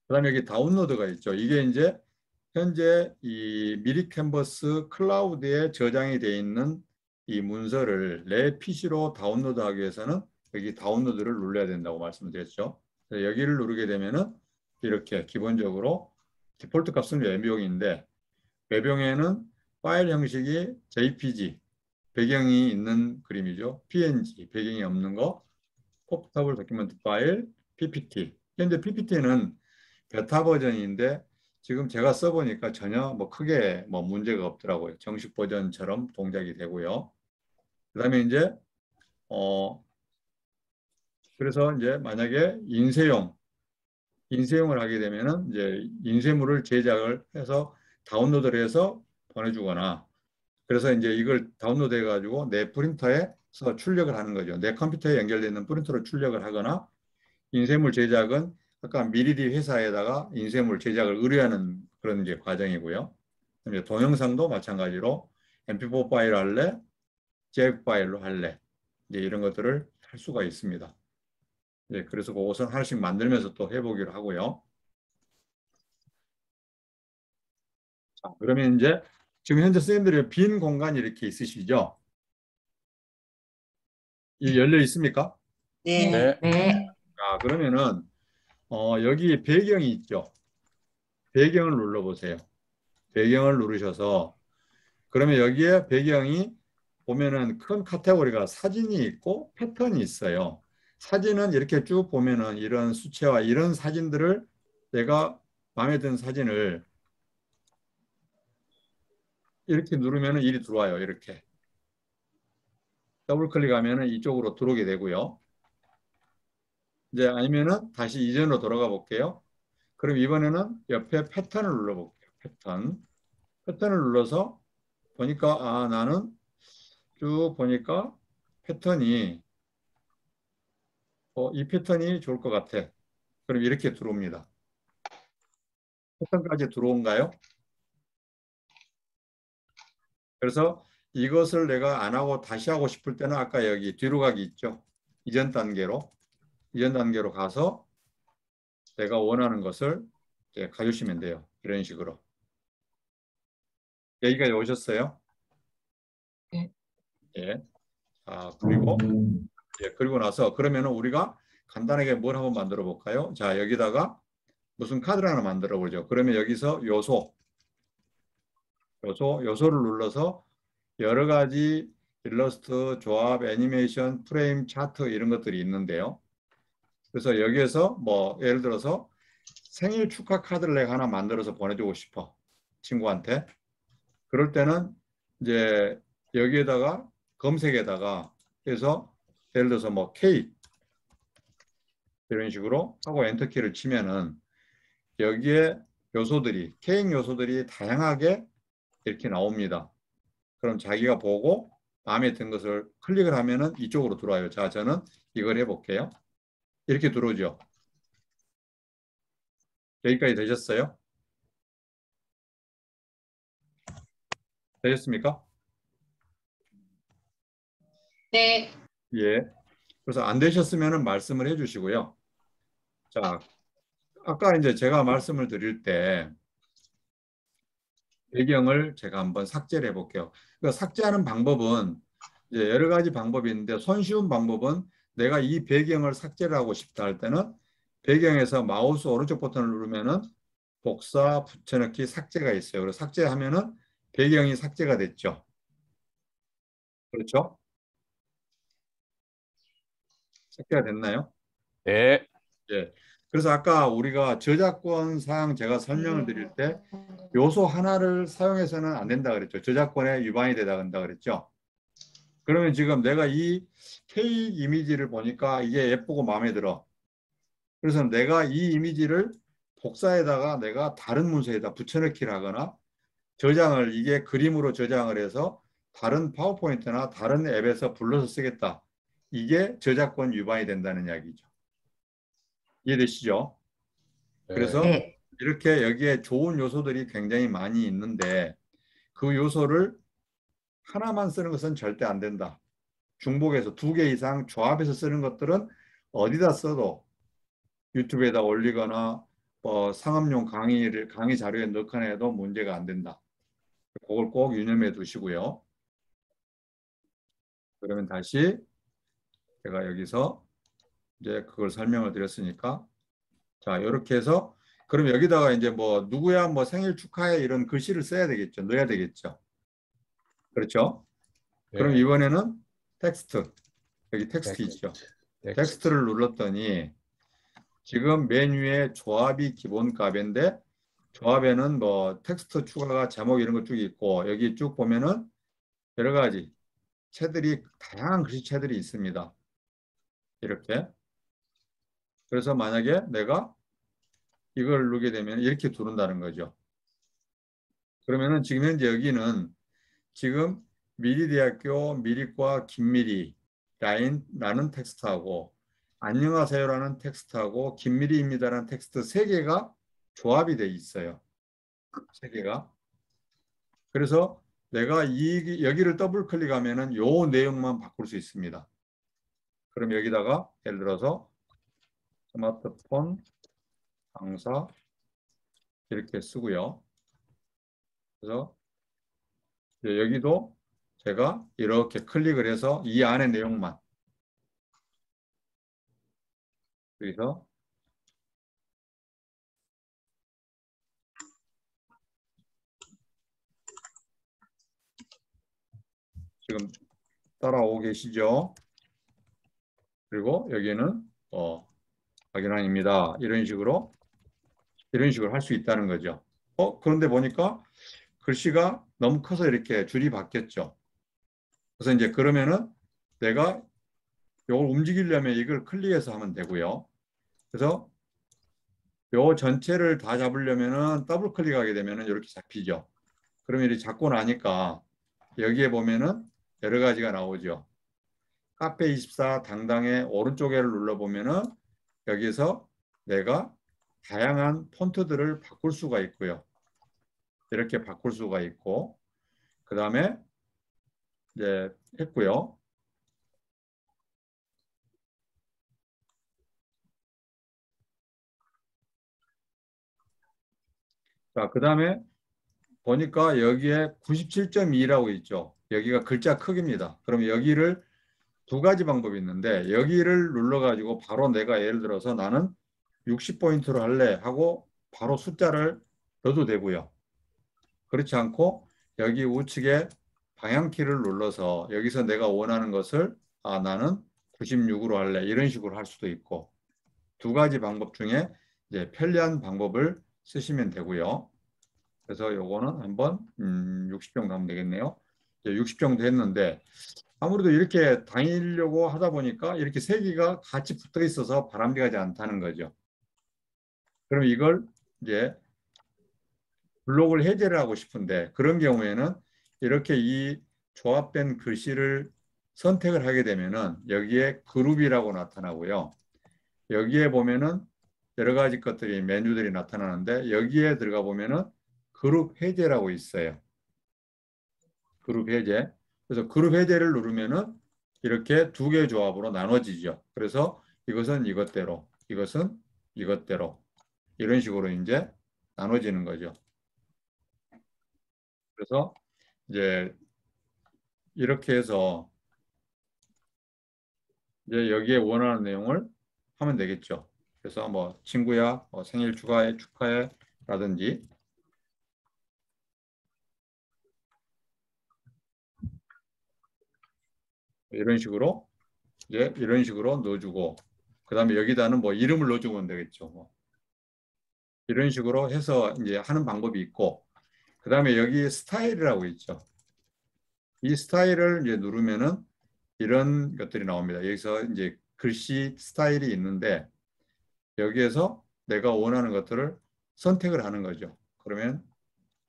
그다음에 여기 다운로드가 있죠. 이게 이제 현재 이 미리 캔버스 클라우드에 저장이 되어 있는 이 문서를 내 PC로 다운로드하기 위해서는 여기 다운로드를 눌러야 된다고 말씀드렸죠. 여기를 누르게 되면은 이렇게 기본적으로 디폴트 값은 외병인데 외병에는 파일 형식이 JPG 배경이 있는 그림이죠. PNG 배경이 없는 거, 포트able 도큐멘트 파일, PPT. 현재 PPT는 베타 버전인데 지금 제가 써보니까 전혀 뭐 크게 뭐 문제가 없더라고요. 정식 버전처럼 동작이 되고요. 그다음에 이제 어 그래서 이제 만약에 인쇄용을 하게 되면은 이제 인쇄물을 제작을 해서 다운로드를 해서 보내주거나 그래서 이제 이걸 다운로드 해가지고 내 프린터에서 출력을 하는 거죠. 내 컴퓨터에 연결되어 있는 프린터로 출력을 하거나 인쇄물 제작은 아까 미리디 회사에다가 인쇄물 제작을 의뢰하는 그런 이제 과정이고요. 이제 동영상도 마찬가지로 MP4 파일 할래, JPEG 파일로 할래, 이제 이런 것들을 할 수가 있습니다. 예, 그래서 그것은 하나씩 만들면서 또 해보기로 하고요. 자, 그러면 이제 지금 현재 선생님들이 빈 공간이 이렇게 있으시죠? 이 열려 있습니까? 네. 네. 네. 자, 그러면은 여기 배경이 있죠. 배경을 눌러보세요. 배경을 누르셔서 그러면 여기에 배경이 보면은 큰 카테고리가 사진이 있고 패턴이 있어요. 사진은 이렇게 쭉 보면은 이런 수채화 이런 사진들을 내가 마음에 드는 사진을 이렇게 누르면은 일이 들어와요. 이렇게 더블 클릭하면은 이쪽으로 들어오게 되고요. 이제 아니면은 다시 이전으로 돌아가 볼게요. 그럼 이번에는 옆에 패턴을 눌러볼게요. 패턴을 눌러서 보니까 아 나는 쭉 보니까 패턴이 이 패턴이 좋을 것 같아. 그럼 이렇게 들어옵니다. 패턴까지 들어온가요? 그래서 이것을 내가 안 하고 다시 하고 싶을 때는 아까 여기 뒤로 가기 있죠. 이전 단계로 가서 내가 원하는 것을 이제 가주시면 돼요. 이런 식으로. 여기까지 오셨어요? 네. 예. 그리고 나서 그러면은 우리가 간단하게 뭘 한번 만들어 볼까요? 자, 여기다가 무슨 카드를 하나 만들어 보죠. 그러면 여기서 요소를 눌러서 여러 가지 일러스트, 조합, 애니메이션, 프레임, 차트 이런 것들이 있는데요. 그래서 여기에서 뭐 예를 들어서 생일 축하 카드를 내가 하나 만들어서 보내주고 싶어. 친구한테. 그럴 때는 이제 여기에다가 검색에다가 해서 예를 들어서 뭐 K 이런 식으로 하고 엔터키를 치면은 여기에 케이크 요소들이 다양하게 이렇게 나옵니다. 그럼 자기가 보고 마음에 든 것을 클릭을 하면은 이쪽으로 들어와요. 자, 저는 이걸 해볼게요. 이렇게 들어오죠. 여기까지 되셨어요? 되셨습니까? 네. 예. 그래서 안 되셨으면은 말씀을 해주시고요. 자, 아까 이제 제가 말씀을 드릴 때 배경을 제가 한번 삭제를 해볼게요. 그러니까 삭제하는 방법은 이제 여러 가지 방법이 있는데 손쉬운 방법은 내가 이 배경을 삭제를 하고 싶다 할 때는 배경에서 마우스 오른쪽 버튼을 누르면은 복사, 붙여넣기, 삭제가 있어요. 그래서 삭제하면은 배경이 삭제가 됐죠. 그렇죠? 삭제가 됐나요? 네. 예. 그래서 아까 우리가 저작권상 제가 설명을 드릴 때 요소 하나를 사용해서는 안 된다 그랬죠. 저작권에 위반이 되다 간다 그랬죠. 그러면 지금 내가 이 케이크 이미지를 보니까 이게 예쁘고 마음에 들어. 그래서 내가 이 이미지를 복사에다가 내가 다른 문서에다 붙여넣기를 하거나 저장을 이게 그림으로 저장을 해서 다른 파워포인트나 다른 앱에서 불러서 쓰겠다. 이게 저작권 위반이 된다는 이야기죠. 이해되시죠? 네. 그래서 네. 이렇게 여기에 좋은 요소들이 굉장히 많이 있는데 그 요소를 하나만 쓰는 것은 절대 안 된다. 중복해서 두 개 이상 조합해서 쓰는 것들은 어디다 써도 유튜브에다 올리거나 상업용 강의 자료에 넣거나 해도 문제가 안 된다. 그걸 꼭 유념해 두시고요. 그러면 다시 제가 여기서 이제 그걸 설명을 드렸으니까 자, 이렇게 해서 그럼 여기다가 이제 뭐 누구야 뭐 생일 축하해 이런 글씨를 써야 되겠죠. 넣어야 되겠죠. 그렇죠? 그럼 예. 이번에는 텍스트. 여기 텍스트 있죠. 텍스트. 텍스트를 눌렀더니 지금 메뉴에 조합이 기본값인데 조합에는 뭐 텍스트 추가가 제목 이런 거 쭉 있고 여기 쭉 보면은 여러 가지 채들이 다양한 글씨체들이 있습니다. 이렇게. 그래서 만약에 내가 이걸 누르게 되면 이렇게 두른다는 거죠. 그러면은 지금 현재 여기는 지금 미리대학교 미리과 김미리 라는 텍스트하고 안녕하세요라는 텍스트하고 김미리입니다라는 텍스트 세 개가 조합이 돼 있어요. 세 개가. 그래서 내가 여기를 더블 클릭하면은 요 내용만 바꿀 수 있습니다. 그럼 여기다가 예를 들어서 스마트폰 강사 이렇게 쓰고요. 그래서 여기도 제가 이렇게 클릭을 해서 이 안의 내용만 여기서 지금 따라오고 계시죠? 그리고 여기는 확인합니다. 이런 식으로 할 수 있다는 거죠. 그런데 보니까 글씨가 너무 커서 이렇게 줄이 바뀌었죠. 그래서 이제 그러면은 내가 이걸 움직이려면 이걸 클릭해서 하면 되고요. 그래서 요 전체를 다 잡으려면은 더블 클릭하게 되면은 이렇게 잡히죠. 그러면 이렇게 잡고 나니까 여기에 보면은 여러 가지가 나오죠. 카페24 당당의 오른쪽에를 눌러보면은 여기서 내가 다양한 폰트들을 바꿀 수가 있고요. 이렇게 바꿀 수가 있고 그 다음에 이제 했고요. 자, 그 다음에 보니까 여기에 97.2라고 있죠. 여기가 글자 크기입니다. 그럼 여기를 두 가지 방법이 있는데 여기를 눌러가지고 바로 내가 예를 들어서 나는 60포인트로 할래 하고 바로 숫자를 넣어도 되고요. 그렇지 않고 여기 우측에 방향키를 눌러서 여기서 내가 원하는 것을 나는 96으로 할래 이런 식으로 할 수도 있고 두 가지 방법 중에 이제 편리한 방법을 쓰시면 되고요. 그래서 요거는 한번 60 정도 하면 되겠네요. 60 정도 했는데 아무래도 이렇게 다니려고 하다 보니까 이렇게 세 개가 같이 붙어 있어서 바람직하지 않다는 거죠. 그럼 이걸 이제 블록을 해제를 하고 싶은데 그런 경우에는 이렇게 이 조합된 글씨를 선택을 하게 되면은 여기에 그룹이라고 나타나고요. 여기에 보면은 여러 가지 것들이 메뉴들이 나타나는데 여기에 들어가 보면은 그룹 해제라고 있어요. 그룹 해제. 그래서 그룹 해제를 누르면은 이렇게 두 개의 조합으로 나눠지죠. 그래서 이것은 이것대로, 이것은 이것대로 이런 식으로 이제 나눠지는 거죠. 그래서 이제 이렇게 해서 이제 여기에 원하는 내용을 하면 되겠죠. 그래서 뭐 친구야 생일 축하해 라든지 이런 식으로 이제 이런 식으로 넣어주고 그 다음에 여기다는 뭐 이름을 넣어주면 되겠죠. 뭐. 이런 식으로 해서 이제 하는 방법이 있고 그 다음에 여기 스타일이라고 있죠. 이 스타일을 이제 누르면은 이런 것들이 나옵니다. 여기서 이제 글씨 스타일이 있는데 여기에서 내가 원하는 것들을 선택을 하는 거죠. 그러면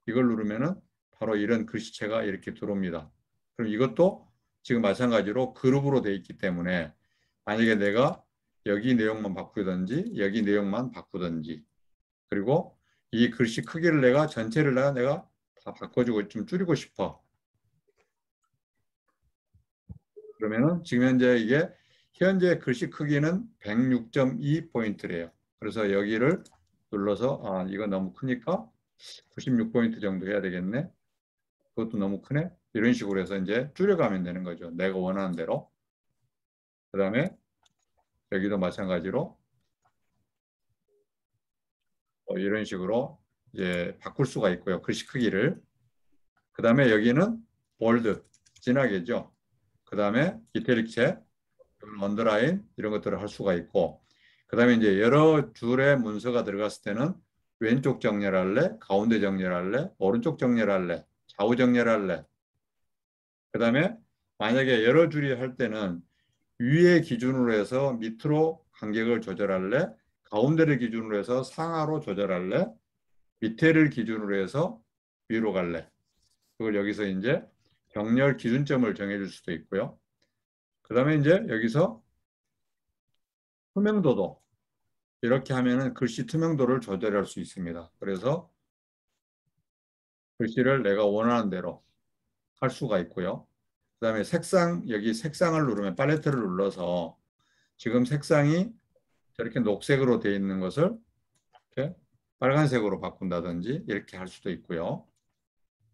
이걸 누르면은 바로 이런 글씨체가 이렇게 들어옵니다. 그럼 이것도 지금 마찬가지로 그룹으로 되어 있기 때문에 만약에 내가 여기 내용만 바꾸든지 여기 내용만 바꾸든지 그리고 이 글씨 크기를 내가 전체를 내가 다 바꿔주고 좀 줄이고 싶어. 그러면은 지금 현재 이게 현재 글씨 크기는 106.2포인트래요. 그래서 여기를 눌러서 이거 너무 크니까 96포인트 정도 해야 되겠네. 그것도 너무 크네. 이런 식으로 해서 이제 줄여가면 되는 거죠. 내가 원하는 대로. 그 다음에 여기도 마찬가지로 이런 식으로 이제 바꿀 수가 있고요. 글씨 크기를. 그 다음에 여기는 볼드, 진하게죠. 그 다음에 이태릭체, 언더라인 이런 것들을 할 수가 있고, 그 다음에 이제 여러 줄의 문서가 들어갔을 때는 왼쪽 정렬할래, 가운데 정렬할래, 오른쪽 정렬할래, 좌우 정렬할래. 그 다음에 만약에 여러 줄이 할 때는 위에 기준으로 해서 밑으로 간격을 조절할래, 가운데를 기준으로 해서 상하로 조절할래, 밑에를 기준으로 해서 위로 갈래. 그걸 여기서 이제 정렬 기준점을 정해줄 수도 있고요. 그 다음에 이제 여기서 투명도도 이렇게 하면은 글씨 투명도를 조절할 수 있습니다. 그래서 글씨를 내가 원하는 대로 할 수가 있고요. 그 다음에 색상, 여기 색상을 누르면 팔레트를 눌러서 지금 색상이 저렇게 녹색으로 되어 있는 것을 이렇게 빨간색으로 바꾼다든지 이렇게 할 수도 있고요.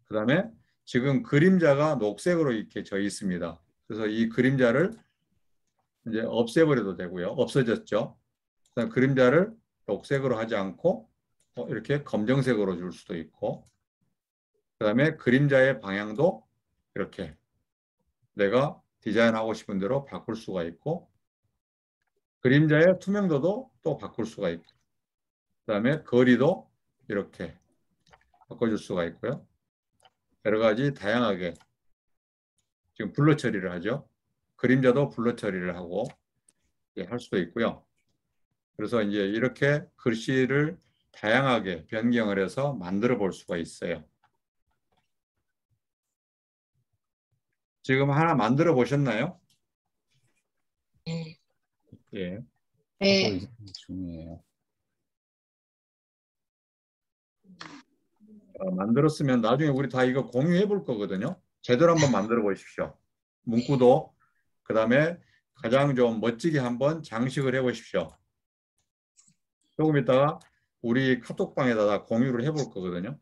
그 다음에 지금 그림자가 녹색으로 이렇게 져 있습니다. 그래서 이 그림자를 이제 없애버려도 되고요. 없어졌죠. 그다음 그림자를 녹색으로 하지 않고 이렇게 검정색으로 줄 수도 있고, 그 다음에 그림자의 방향도 이렇게 내가 디자인하고 싶은 대로 바꿀 수가 있고, 그림자의 투명도도 또 바꿀 수가 있고, 그 다음에 거리도 이렇게 바꿔줄 수가 있고요. 여러 가지 다양하게 지금 블러 처리를 하죠. 그림자도 블러 처리를 하고 할 수도 있고요. 그래서 이제 이렇게 글씨를 다양하게 변경을 해서 만들어 볼 수가 있어요. 지금 하나 만들어 보셨나요? 네. 예. 하고 네. 중이에요. 만들었으면 나중에 우리 다 이거 공유해 볼 거거든요. 제대로 한번 만들어 보십시오. 문구도 그 다음에 가장 좀 멋지게 한번 장식을 해 보십시오. 조금 있다가 우리 카톡방에다가 공유를 해 볼 거거든요.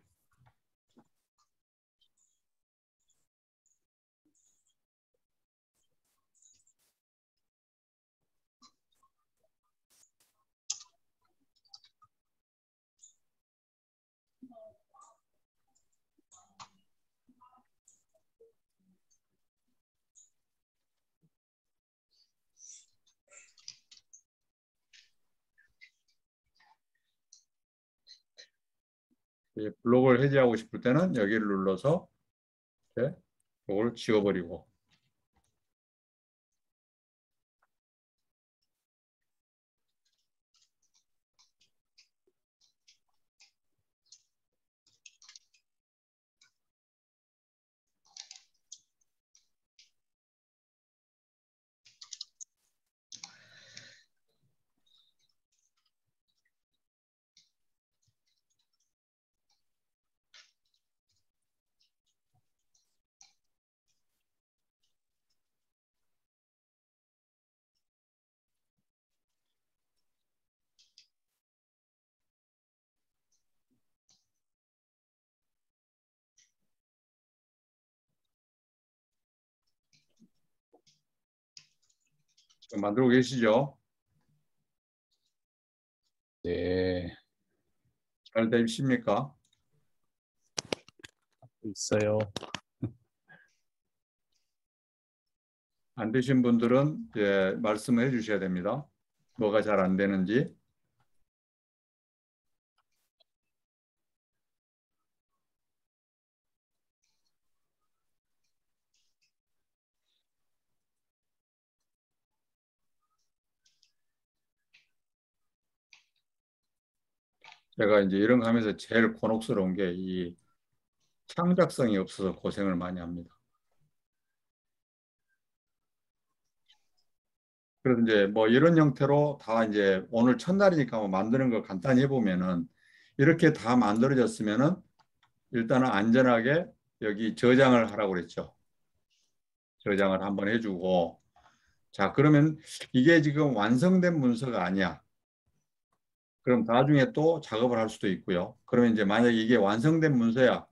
블록을 해제하고 싶을 때는 여기를 눌러서 이렇게 이걸 지워버리고, 지금 만들고 계시죠? 네, 잘 되십니까? 있어요. 안 되신 분들은 말씀을 해 주셔야 됩니다. 뭐가 잘 안 되는지. 제가 이제 이런 거 하면서 제일 곤혹스러운 게 이 창작성이 없어서 고생을 많이 합니다. 그래서 이제 뭐 이런 형태로 다 이제 오늘 첫날이니까 뭐 만드는 걸 간단히 해보면은 이렇게 다 만들어졌으면은 일단은 안전하게 여기 저장을 하라고 그랬죠. 저장을 한번 해주고, 자, 그러면 이게 지금 완성된 문서가 아니야. 그럼 나중에 또 작업을 할 수도 있고요. 그러면 이제 만약에 이게 완성된 문서야.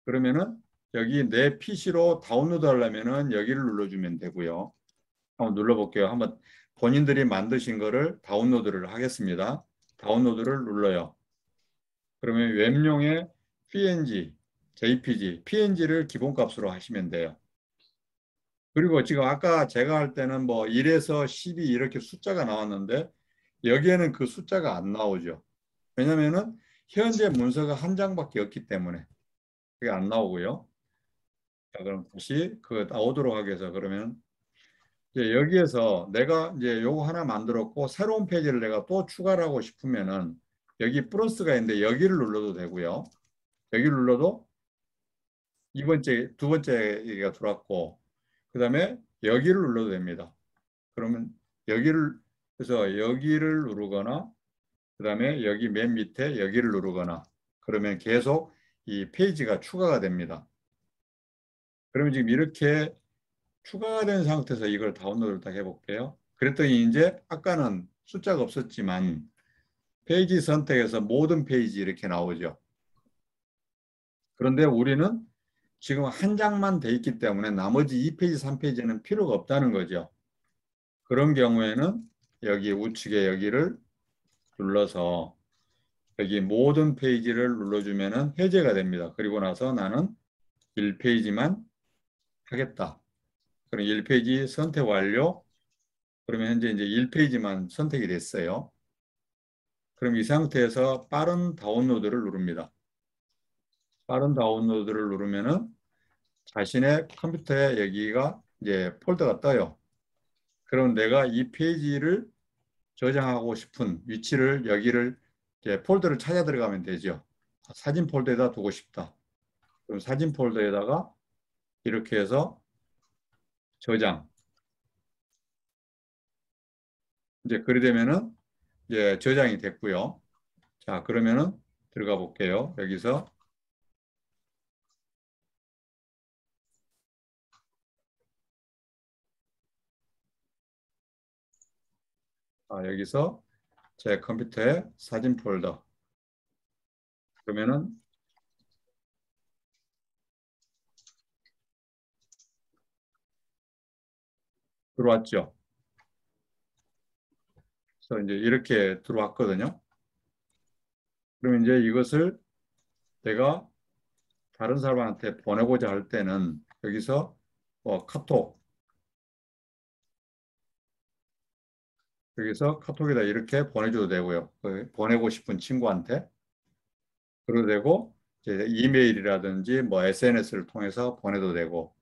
그러면은 여기 내 PC로 다운로드 하려면은 여기를 눌러주면 되고요. 한번 눌러볼게요. 한번 본인들이 만드신 거를 다운로드를 하겠습니다. 다운로드를 눌러요. 그러면 웹용의 PNG, JPG, PNG를 기본값으로 하시면 돼요. 그리고 지금 아까 제가 할 때는 뭐 1에서 12 이렇게 숫자가 나왔는데 여기에는 그 숫자가 안 나오죠. 왜냐면은 현재 문서가 한 장밖에 없기 때문에 그게 안 나오고요. 자, 그럼 다시 그 나오도록 하기 위해서 그러면 이제 여기에서 내가 이제 요거 하나 만들었고 새로운 페이지를 내가 또 추가를 하고 싶으면은 여기 플러스가 있는데 여기를 눌러도 되고요. 여기를 눌러도 두 번째 얘기가 들어왔고 그다음에 여기를 눌러도 됩니다. 그러면 그래서 여기를 누르거나 그다음에 여기 맨 밑에 여기를 누르거나 그러면 계속 이 페이지가 추가가 됩니다. 그러면 지금 이렇게 추가가 된 상태에서 이걸 다운로드를 딱 해볼게요. 그랬더니 이제 아까는 숫자가 없었지만 페이지 선택해서 모든 페이지 이렇게 나오죠. 그런데 우리는 지금 한 장만 돼 있기 때문에 나머지 2페이지, 3페이지는 필요가 없다는 거죠. 그런 경우에는 여기 우측에 여기를 눌러서 여기 모든 페이지를 눌러주면 해제가 됩니다. 그리고 나서 나는 1페이지만 하겠다. 그럼 1페이지 선택 완료. 그러면 현재 이제 1페이지만 선택이 됐어요. 그럼 이 상태에서 빠른 다운로드를 누릅니다. 빠른 다운로드를 누르면은 자신의 컴퓨터에 여기가 이제 폴더가 떠요. 그럼 내가 이 페이지를 저장하고 싶은 위치를 여기를 이제 폴더를 찾아 들어가면 되죠. 사진 폴더에다 두고 싶다. 그럼 사진 폴더에다가 이렇게 해서 저장. 이제 그리 되면은 이제 저장이 됐고요. 자, 그러면은 들어가 볼게요. 여기서 여기서 제 컴퓨터에 사진 폴더. 그러면은 들어왔죠. 그래서 이제 이렇게 들어왔거든요. 그러면 이제 이것을 내가 다른 사람한테 보내고자 할 때는 여기서 카톡 여기서 카톡에다 이렇게 보내줘도 되고요. 보내고 싶은 친구한테 그래도 되고 이제 이메일이라든지 뭐 SNS를 통해서 보내도 되고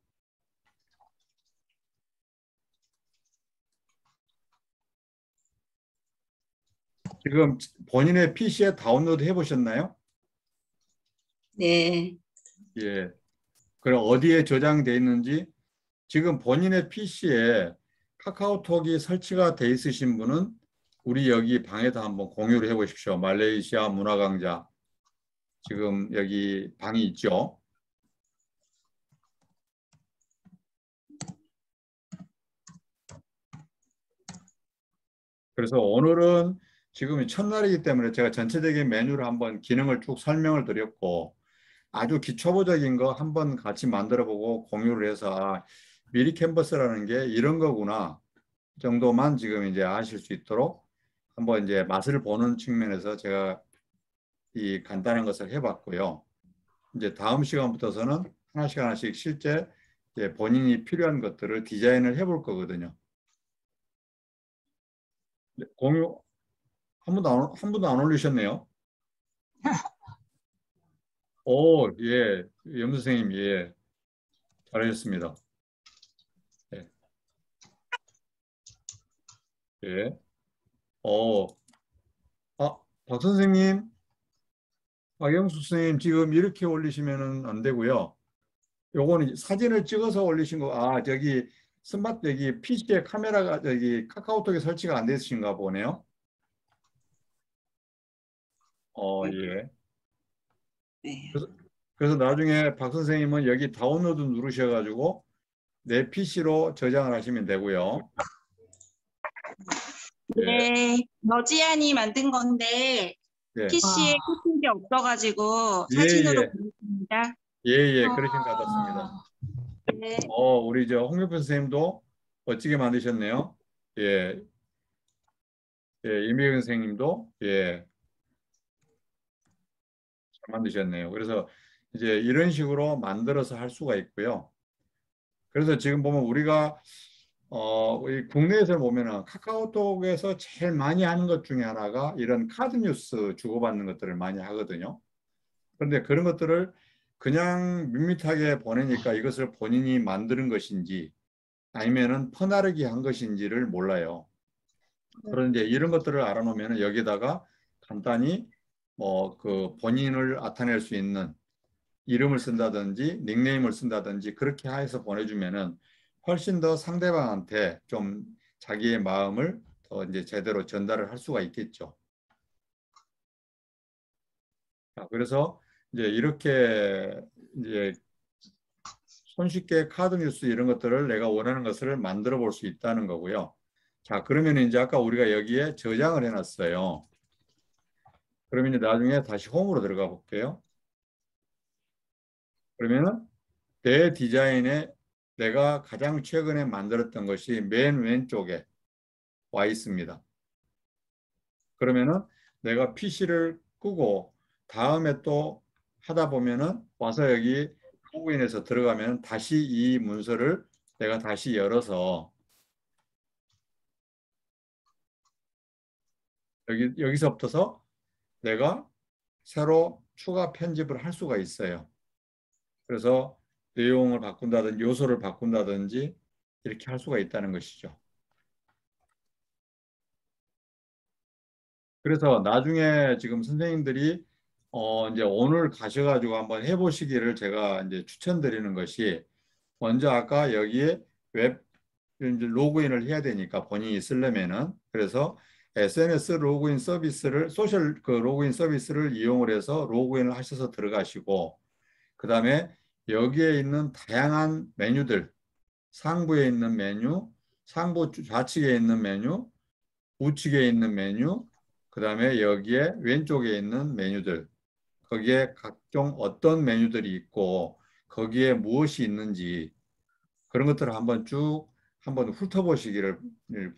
지금 본인의 PC에 다운로드 해보셨나요? 네. 예. 그럼 어디에 저장되어 있는지 지금 본인의 PC에 카카오톡이 설치가 돼 있으신 분은 우리 여기 방에다 한번 공유를 해보십시오. 말레이시아 문화강좌 지금 여기 방이 있죠. 그래서 오늘은 지금 첫날이기 때문에 제가 전체적인 메뉴를 한번 기능을 쭉 설명을 드렸고 아주 기초보적인 거 한번 같이 만들어보고 공유를 해서 미리 캔버스라는 게 이런 거구나 정도만 지금 이제 아실 수 있도록 한번 이제 맛을 보는 측면에서 제가 이 간단한 것을 해봤고요. 이제 다음 시간부터서는 하나씩 하나씩 실제 이제 본인이 필요한 것들을 디자인을 해볼 거거든요. 공유 한 분도 안 올리셨네요. 오, 예, 염 선생님, 예, 잘하셨습니다. 예, 예. 어, 박 선생님, 박영수 선생님 지금 이렇게 올리시면은 안 되고요. 요거는 사진을 찍어서 올리신 거, 저기 스마트 여기 PC에 카메라가 저기 카카오톡에 설치가 안 되신가 보네요. 예. 네. 그래서 나중에 박 선생님은 여기 다운로드 누르셔가지고 내 PC로 저장을 하시면 되고요. 예, 네, 너지안이 만든 건데 예, PC에 꽂힌 게 없어가지고 예, 사진으로 예, 보냈습니다. 예, 그러신 것 같았습니다. 네, 우리 홍명표 선생님도 멋지게 만드셨네요. 예, 예, 이미경 선생님도 예, 잘 만드셨네요. 그래서 이제 이런 식으로 만들어서 할 수가 있고요. 그래서 지금 보면 우리가 이 국내에서 보면은 카카오톡에서 제일 많이 하는 것 중에 하나가 이런 카드 뉴스 주고받는 것들을 많이 하거든요. 그런데 그런 것들을 그냥 밋밋하게 보내니까 이것을 본인이 만드는 것인지 아니면은 퍼나르기 한 것인지를 몰라요. 그런데 이런 것들을 알아놓으면 여기다가 간단히 뭐 그 본인을 나타낼 수 있는 이름을 쓴다든지 닉네임을 쓴다든지 그렇게 해서 보내주면은 훨씬 더 상대방한테 좀 자기의 마음을 더 이제 제대로 전달을 할 수가 있겠죠. 자, 그래서 이제 이렇게 이제 손쉽게 카드 뉴스 이런 것들을 내가 원하는 것을 만들어 볼 수 있다는 거고요. 자, 그러면 이제 아까 우리가 여기에 저장을 해놨어요. 그러면 이제 나중에 다시 홈으로 들어가 볼게요. 그러면은 내 디자인에 내가 가장 최근에 만들었던 것이 맨 왼쪽에 와 있습니다. 그러면은 내가 PC를 끄고 다음에 또 하다 보면은 와서 여기 로그인해서 들어가면 다시 이 문서를 내가 다시 열어서 여기서부터 내가 새로 추가 편집을 할 수가 있어요. 그래서 내용을 바꾼다든지 요소를 바꾼다든지 이렇게 할 수가 있다는 것이죠. 그래서 나중에 지금 선생님들이 이제 오늘 가셔가지고 한번 해보시기를 제가 이제 추천드리는 것이 먼저 아까 여기에 웹 이제 로그인을 해야 되니까 본인이 쓰려면은 그래서 SNS 로그인 서비스를 소셜 그 로그인 서비스를 이용을 해서 로그인을 하셔서 들어가시고 그 다음에 여기에 있는 다양한 메뉴들 상부에 있는 메뉴, 상부 좌측에 있는 메뉴, 우측에 있는 메뉴, 그 다음에 여기에 왼쪽에 있는 메뉴들, 거기에 각종 어떤 메뉴들이 있고 거기에 무엇이 있는지 그런 것들을 한번 쭉 한번 훑어보시기를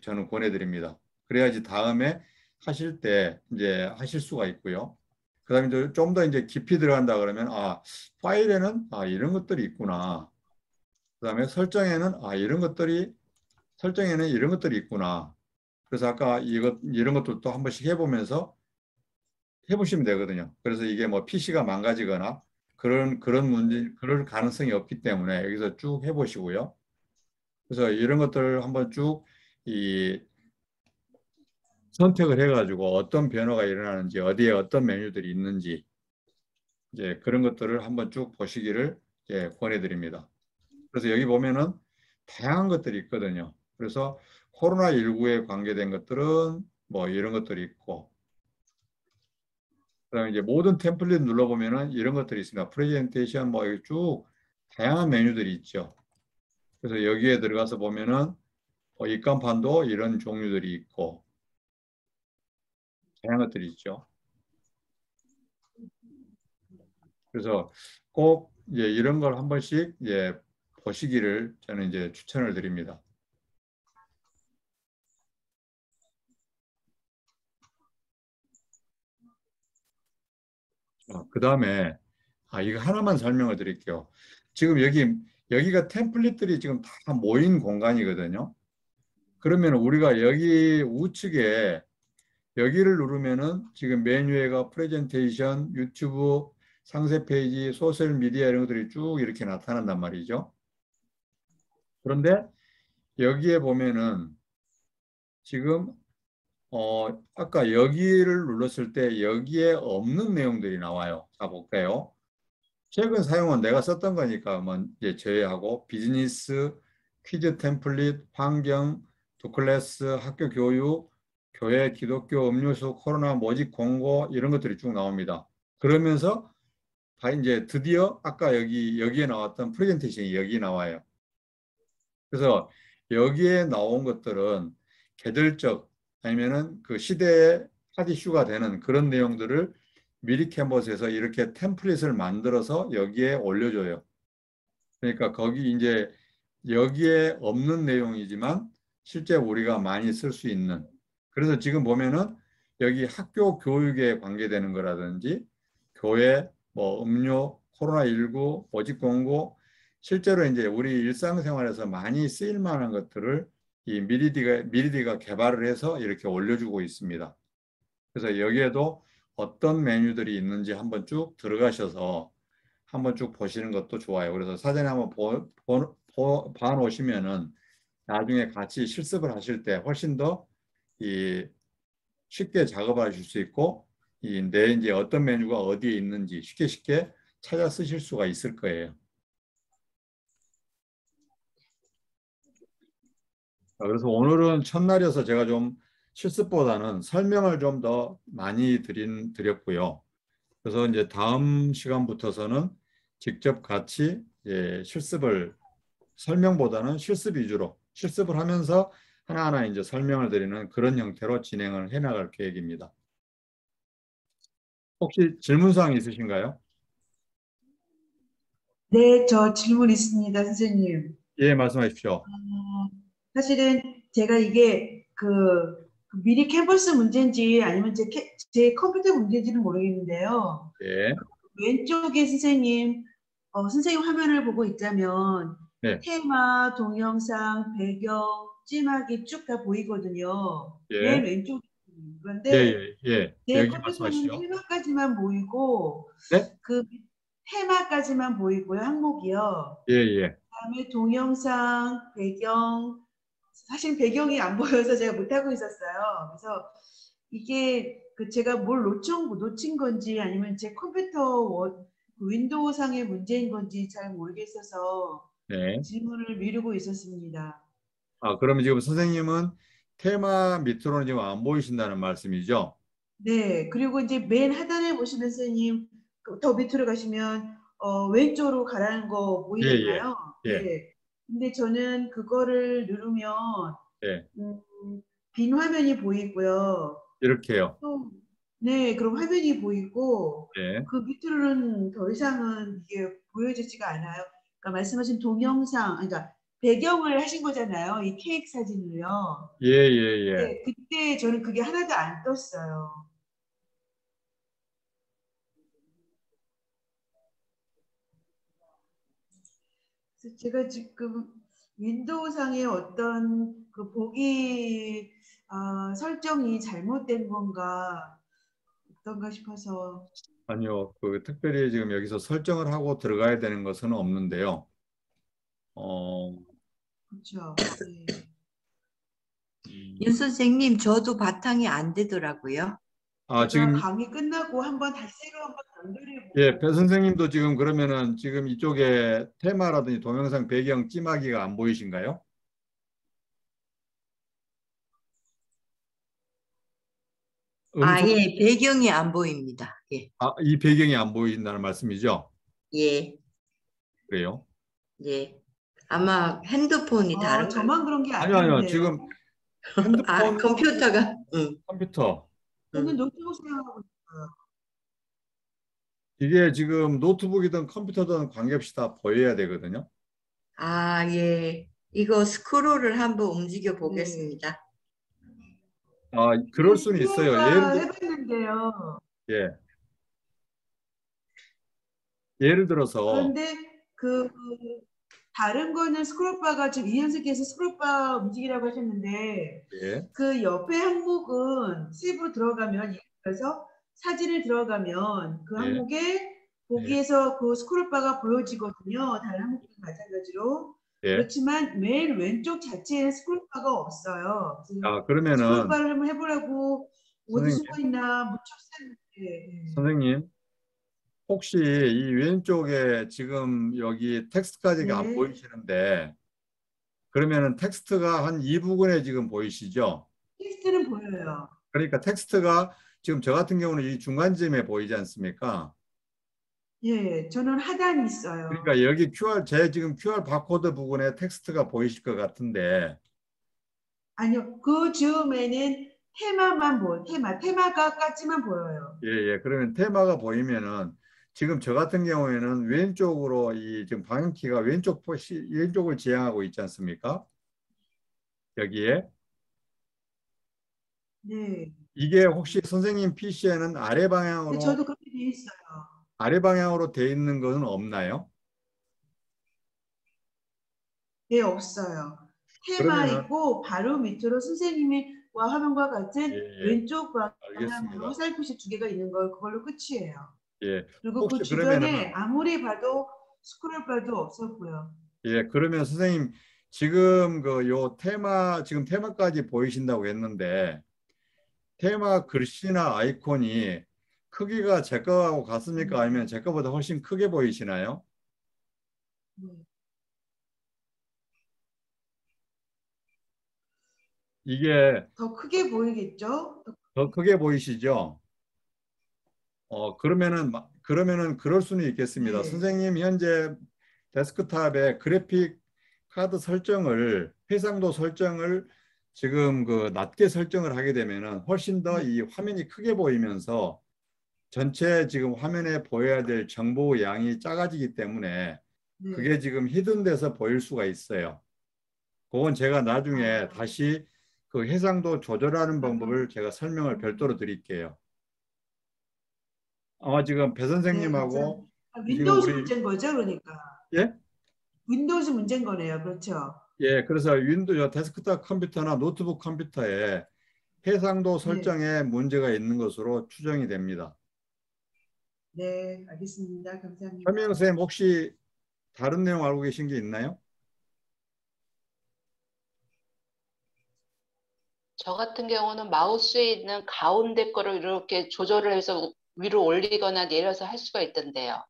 저는 권해드립니다. 그래야지 다음에 하실 때 이제 하실 수가 있고요. 그 다음에 좀 더 이제 깊이 들어간다 그러면 파일에는 이런 것들이 있구나. 그 다음에 설정에는 이런 것들이 있구나. 그래서 아까 이런 것들도 한 번씩 해보면서 해보시면 되거든요. 그래서 이게 뭐 PC가 망가지거나 그런 문제, 그럴 가능성이 없기 때문에 여기서 쭉 해보시고요. 그래서 이런 것들을 한번 쭉 이 선택을 해가지고 어떤 변화가 일어나는지, 어디에 어떤 메뉴들이 있는지, 이제 그런 것들을 한번 쭉 보시기를 권해드립니다. 그래서 여기 보면은 다양한 것들이 있거든요. 그래서 코로나19에 관계된 것들은 뭐 이런 것들이 있고, 그다음에 이제 모든 템플릿 눌러보면은 이런 것들이 있습니다. 프레젠테이션 뭐 여기 쭉 다양한 메뉴들이 있죠. 그래서 여기에 들어가서 보면은 입간판도 이런 종류들이 있고 다양한 것들이 있죠. 그래서 꼭 이제 이런 걸 한 번씩 보시기를 저는 이제 추천을 드립니다. 그 다음에 이거 하나만 설명을 드릴게요. 지금 여기가 템플릿들이 지금 다 모인 공간이거든요. 그러면 우리가 여기 우측에 여기를 누르면은 지금 메뉴에가 프레젠테이션, 유튜브, 상세 페이지, 소셜 미디어 이런 것들이 쭉 이렇게 나타난단 말이죠. 그런데 여기에 보면은 지금 아까 여기를 눌렀을 때 여기에 없는 내용들이 나와요. 자, 볼까요? 최근 사용은 내가 썼던 거니까 뭐 이제 제외하고 비즈니스, 퀴즈 템플릿, 환경, 두클래스, 학교 교육, 교회, 기독교, 음료수, 코로나 모집 공고 이런 것들이 쭉 나옵니다. 그러면서 이제 드디어 아까 여기에 나왔던 프레젠테이션이 여기 나와요. 그래서 여기에 나온 것들은 계절적 아니면은 그 시대의 핫 이슈가 되는 그런 내용들을 미리 캔버스에서 이렇게 템플릿을 만들어서 여기에 올려줘요. 그러니까 거기 이제 여기에 없는 내용이지만 실제 우리가 많이 쓸 수 있는. 그래서 지금 보면은 여기 학교 교육에 관계되는 거라든지 교회, 뭐 음료, 코로나19, 모집 공고, 실제로 이제 우리 일상생활에서 많이 쓰일 만한 것들을 이 미리디가 개발을 해서 이렇게 올려주고 있습니다. 그래서 여기에도 어떤 메뉴들이 있는지 한번 쭉 들어가셔서 한번 쭉 보시는 것도 좋아요. 그래서 사전에 한번 봐 놓으시면은 나중에 같이 실습을 하실 때 훨씬 더 쉽게 작업하실 수 있고 내 이제 어떤 메뉴가 어디에 있는지 쉽게 찾아 쓰실 수가 있을 거예요. 그래서 오늘은 첫날이어서 제가 좀 실습보다는 설명을 좀 더 많이 드렸고요. 그래서 이제 다음 시간부터서는 직접 같이 실습을 설명보다는 실습 위주로 실습을 하면서 하나하나 이제 설명을 드리는 그런 형태로 진행을 해 나갈 계획입니다. 혹시 질문사항 있으신가요? 네, 저 질문 있습니다, 선생님. 예, 말씀하십시오. 사실은 제가 이게 미리 캠퍼스 문제인지 아니면 제 컴퓨터 문제인지는 모르겠는데요. 예, 왼쪽에 선생님 화면을 보고 있자면 네, 테마, 동영상, 배경, 찜하기 쭉 다 보이거든요. 맨 예, 왼쪽. 예, 그런데 예, 예. 제 여기 컴퓨터는 말씀하시죠. 테마까지만 보이고 네, 그 테마까지만 보이고요, 항목이요. 예, 예. 그다음에 동영상, 배경, 사실 배경이 안 보여서 제가 못하고 있었어요. 그래서 이게 제가 뭘 놓친 건지 아니면 제 윈도우상의 문제인 건지 잘 모르겠어서 네. 질문을 미루고 있었습니다. 그러면 지금 선생님은 테마 밑으로는 지금 안 보이신다는 말씀이죠? 네, 그리고 이제 맨 하단에 보시면 선생님 더 밑으로 가시면 왼쪽으로 가라는 거 예, 예, 보이잖아요. 예, 네. 근데 저는 그거를 누르면 예. 음, 빈 화면이 보이고요. 이렇게요. 또, 네, 그럼 화면이 보이고, 예, 그 밑으로는 더 이상은 이게 보여지지가 않아요. 그러니까 말씀하신 동영상, 그러니까 배경을 하신 거잖아요. 이 케이크 사진을요. 예, 예, 예. 네, 그때 저는 그게 하나도 안 떴어요. 그래서 제가 지금 윈도우상의 어떤 그 보기 설정이 잘못된 건가 어떤가 싶어서. 아니요, 특별히 지금 여기서 설정을 하고 들어가야 되는 것은 없는데요. 어, 그렇죠. 네. 윤 선생님, 저도 바탕이 안 되더라고요. 제가 지금, 강의 끝나고 다시 새로 한번 예, 연결해보고. 배 선생님도 지금 그러면은 지금 이쪽에 테마라든지 동영상 배경 찜하기가 안 보이신가요? 음성, 예, 배경이 안 보입니다. 예, 이 배경이 안 보이신다는 말씀이죠? 예, 그래요? 예. 아마 핸드폰이 다른 걸. 저만 그런 게 아니요. 아니었네요. 지금 핸드폰, 컴퓨터가. 응, 컴퓨터. 저는 응. 노트북 사용하고 있어요. 이게 지금 노트북이든 컴퓨터든 관계없이 다 보여야 되거든요. 예. 이거 스크롤을 한번 움직여 네. 보겠습니다. 그럴 수는 있어요. 시험과 해봤는데요. 예. 예를 들어서, 그런데 다른 거는 스크롤바가 지금 이현석께서 스크롤바 움직이라고 하셨는데 예, 그 옆에 항목은 세부로 들어가면 예를 들어서 사진을 들어가면 그 예, 항목에 예, 거기에서 그 스크롤바가 보여지거든요. 다른 항목과 마찬가지로. 예. 그렇지만 맨 왼쪽 자체에는 스크롤바가 없어요. 그래서 그러면은, 스크롤바를 한번 해보라고 어디 선생님, 숨어 있나 못 찾았는데. 선생님, 혹시 이 왼쪽에 지금 여기 텍스트까지가 안 네. 보이시는데, 그러면은 텍스트가 한 이 부분에 지금 보이시죠? 텍스트는 보여요. 그러니까 텍스트가 지금 저 같은 경우는 이 중간쯤에 보이지 않습니까? 예, 저는 하단이 있어요. 그러니까 여기 제 지금 QR 바코드 부분에 텍스트가 보이실 것 같은데, 아니요, 그 즈음에는 테마가 까지만 보여요. 예, 예. 그러면 테마가 보이면은 지금 저 같은 경우에는 왼쪽으로 이 지금 방향키가 왼쪽을 지향하고 있지 않습니까? 여기에. 네. 이게 혹시 선생님 PC에는 근데 저도 그렇게 돼 있어요. 아래 방향으로 돼 있는 것은 없나요? 네, 없어요. 테마 그러면은 있고 바로 밑으로 선생님과 화면과 같은 예, 예, 왼쪽 방향으로 알겠습니다. 화살표시 2개가 있는 걸 그걸로 끝이에요. 예, 그리고 그 혹시 주변에 그러면은 아무리 봐도 스크롤 봐도 없었고요. 예, 그러면 선생님 지금 그 요 테마 지금 테마까지 보이신다고 했는데 테마 글씨나 아이콘이 크기가 제 거하고 같습니까? 아니면 제 거보다 훨씬 크게 보이시나요? 네. 이게 더 크게 보이겠죠? 더 크게 보이시죠? 그러면은 그럴 수는 있겠습니다. 네. 선생님 현재 데스크탑에 그래픽 카드 설정을 해상도 설정을 지금 그 낮게 설정을 하게 되면은 훨씬 더 이 화면이 크게 보이면서 전체 지금 화면에 보여야 될 정보 양이 작아지기 때문에 네. 그게 지금 히든돼서 보일 수가 있어요. 그건 제가 나중에 아. 다시 그 해상도 조절하는 방법을 제가 설명을 별도로 드릴게요. 아마 지금 배 네, 선생님하고 감사합니다. 아, 지금 윈도우즈 우리 문제인 거죠, 그러니까. 예? 윈도우즈 문제인 거네요. 그렇죠? 예, 그래서 윈도우 데스크탑 컴퓨터나 노트북 컴퓨터에 해상도 네. 설정에 문제가 있는 것으로 추정이 됩니다. 네, 알겠습니다. 감사합니다. 현명 선생님 혹시 다른 내용 알고 계신 게 있나요? 저 같은 경우는 마우스에 있는 가운데 거를 이렇게 조절을 해서 위로 올리거나 내려서 할 수가 있던데요.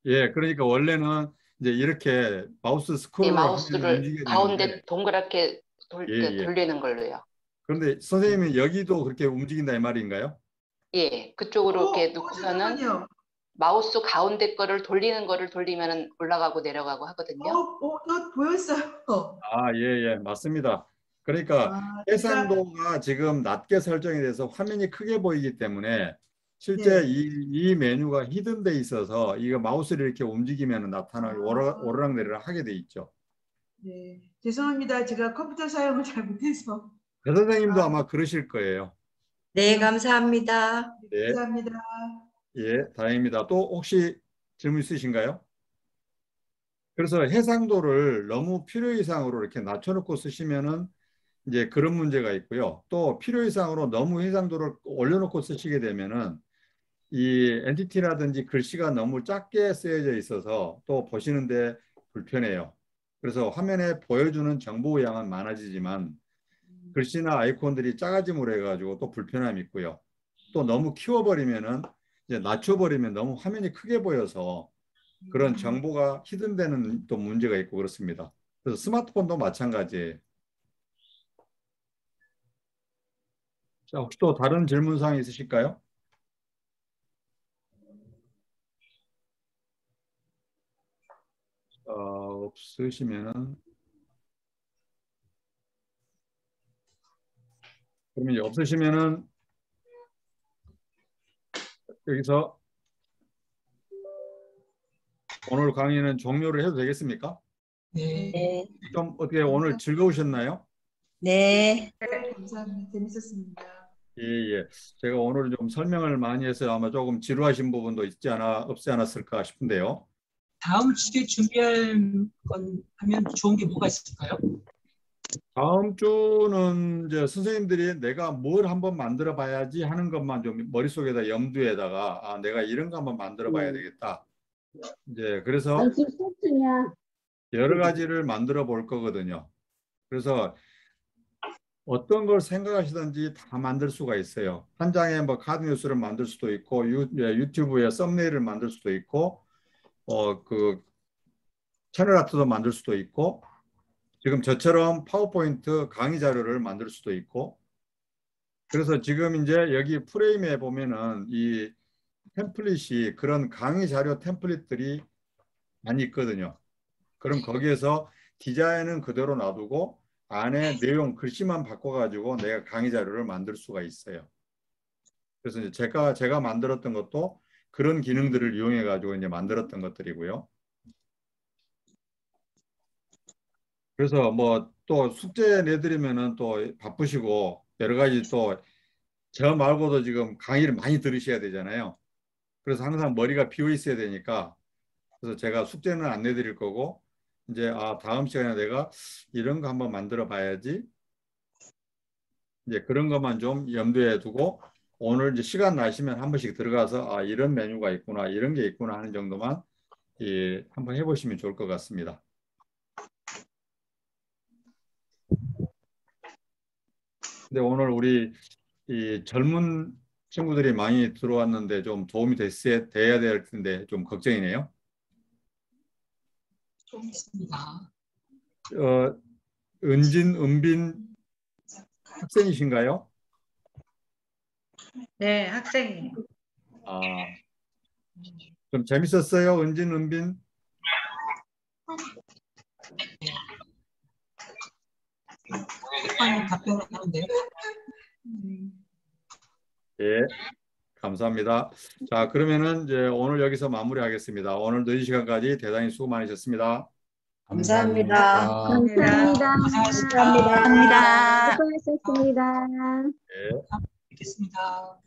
예, 그러니까 원래는 이제 이렇게 마우스 이 스크롤을 하면 마우스를 움직여야 되는데 가운데 동그랗게 예, 예. 돌리는 걸로요. 그런데 선생님은 여기도 그렇게 움직인다 이 말인가요? 예, 그쪽으로 이렇게 놓고서는 잠깐만요. 마우스 가운데 거를 돌리는 거를 돌리면 올라가고 내려가고 하거든요. 저 보였어요. 아, 예, 예, 맞습니다. 그러니까 아, 제가, 해상도가 지금 낮게 설정이 돼서 화면이 크게 보이기 때문에 실제 네. 이 메뉴가 히든돼 있어서 이거 마우스를 이렇게 움직이면 나타나고 오르락내리락 하게 돼 있죠. 네. 죄송합니다. 제가 컴퓨터 사용을 잘 못해서. 배 선생님도 아, 아마 그러실 거예요. 네, 감사합니다. 네, 감사합니다. 예, 다행입니다. 또 혹시 질문 있으신가요? 그래서 해상도를 너무 필요 이상으로 이렇게 낮춰놓고 쓰시면은 이제 그런 문제가 있고요. 또 필요 이상으로 너무 해상도를 올려놓고 쓰시게 되면은 이 엔티티라든지 글씨가 너무 작게 쓰여져 있어서 또 보시는데 불편해요. 그래서 화면에 보여주는 정보 양은 많아지지만 글씨나 아이콘들이 작아짐으로 해가지고 또 불편함이 있고요. 또 너무 키워버리면은 이제 낮춰버리면 너무 화면이 크게 보여서 그런 정보가 히든되는 또 문제가 있고 그렇습니다. 그래서 스마트폰도 마찬가지예요. 자, 혹시 또 다른 질문 사항 있으실까요? 없으시면은 그러면 이제 없으시면은 여기서 오늘 강의는 종료를 해도 되겠습니까? 네. 좀 어떻게 오늘 즐거우셨나요? 네. 감사합니다. 재밌었습니다. 예, 예. 제가 오늘 좀 설명을 많이 해서 아마 조금 지루하신 부분도 없지 않았을까 싶은데요. 다음 주에 준비할 건 하면 좋은 게 뭐가 있을까요? 다음 주는 이제 선생님들이 내가 뭘 한번 만들어 봐야지 하는 것만 좀 머릿속에다 염두에다가 아, 내가 이런 거 한번 만들어 봐야 되겠다. 이제 그래서 여러 가지를 만들어 볼 거거든요. 그래서 어떤 걸 생각하시든지 다 만들 수가 있어요. 한 장에 뭐 카드 뉴스를 만들 수도 있고 유튜브에 썸네일을 만들 수도 있고 그 채널 아트도 만들 수도 있고 지금 저처럼 파워포인트 강의 자료를 만들 수도 있고 그래서 지금 이제 여기 프레임에 보면은 이 템플릿이 그런 강의 자료 템플릿들이 많이 있거든요. 그럼 거기에서 디자인은 그대로 놔두고 안에 내용 글씨만 바꿔가지고 내가 강의 자료를 만들 수가 있어요. 그래서 이제 제가 만들었던 것도 그런 기능들을 이용해 가지고 이제 만들었던 것들이고요. 그래서 뭐 또 숙제 내드리면은 또 바쁘시고 여러 가지 또 저 말고도 지금 강의를 많이 들으셔야 되잖아요. 그래서 항상 머리가 비어 있어야 되니까 그래서 제가 숙제는 안 내드릴 거고 이제 다음 시간에 내가 이런 거 한번 만들어 봐야지 이제 그런 것만 좀 염두에 두고 오늘 이제 시간 나시면 한 번씩 들어가서 이런 메뉴가 있구나 이런 게 있구나 하는 정도만 한번 해보시면 좋을 것 같습니다. 근데 오늘 우리 이 젊은 친구들이 많이 들어왔는데 좀 도움이 돼야 될 텐데 좀 걱정이네요. 좀 있습니다. 은빈 학생이신가요? 네, 학생이에요. 좀 재밌었어요, 은빈? 급한 답변을 하는데요. 예, 감사합니다. 자, 그러면은 이제 오늘 여기서 마무리하겠습니다. 오늘 늦은 시간까지 대단히 수고 많으셨습니다. 감사합니다. 감사합니다. 고생하셨습니다. 감사합니다. 수고하셨습니다. 예. 뵙겠습니다.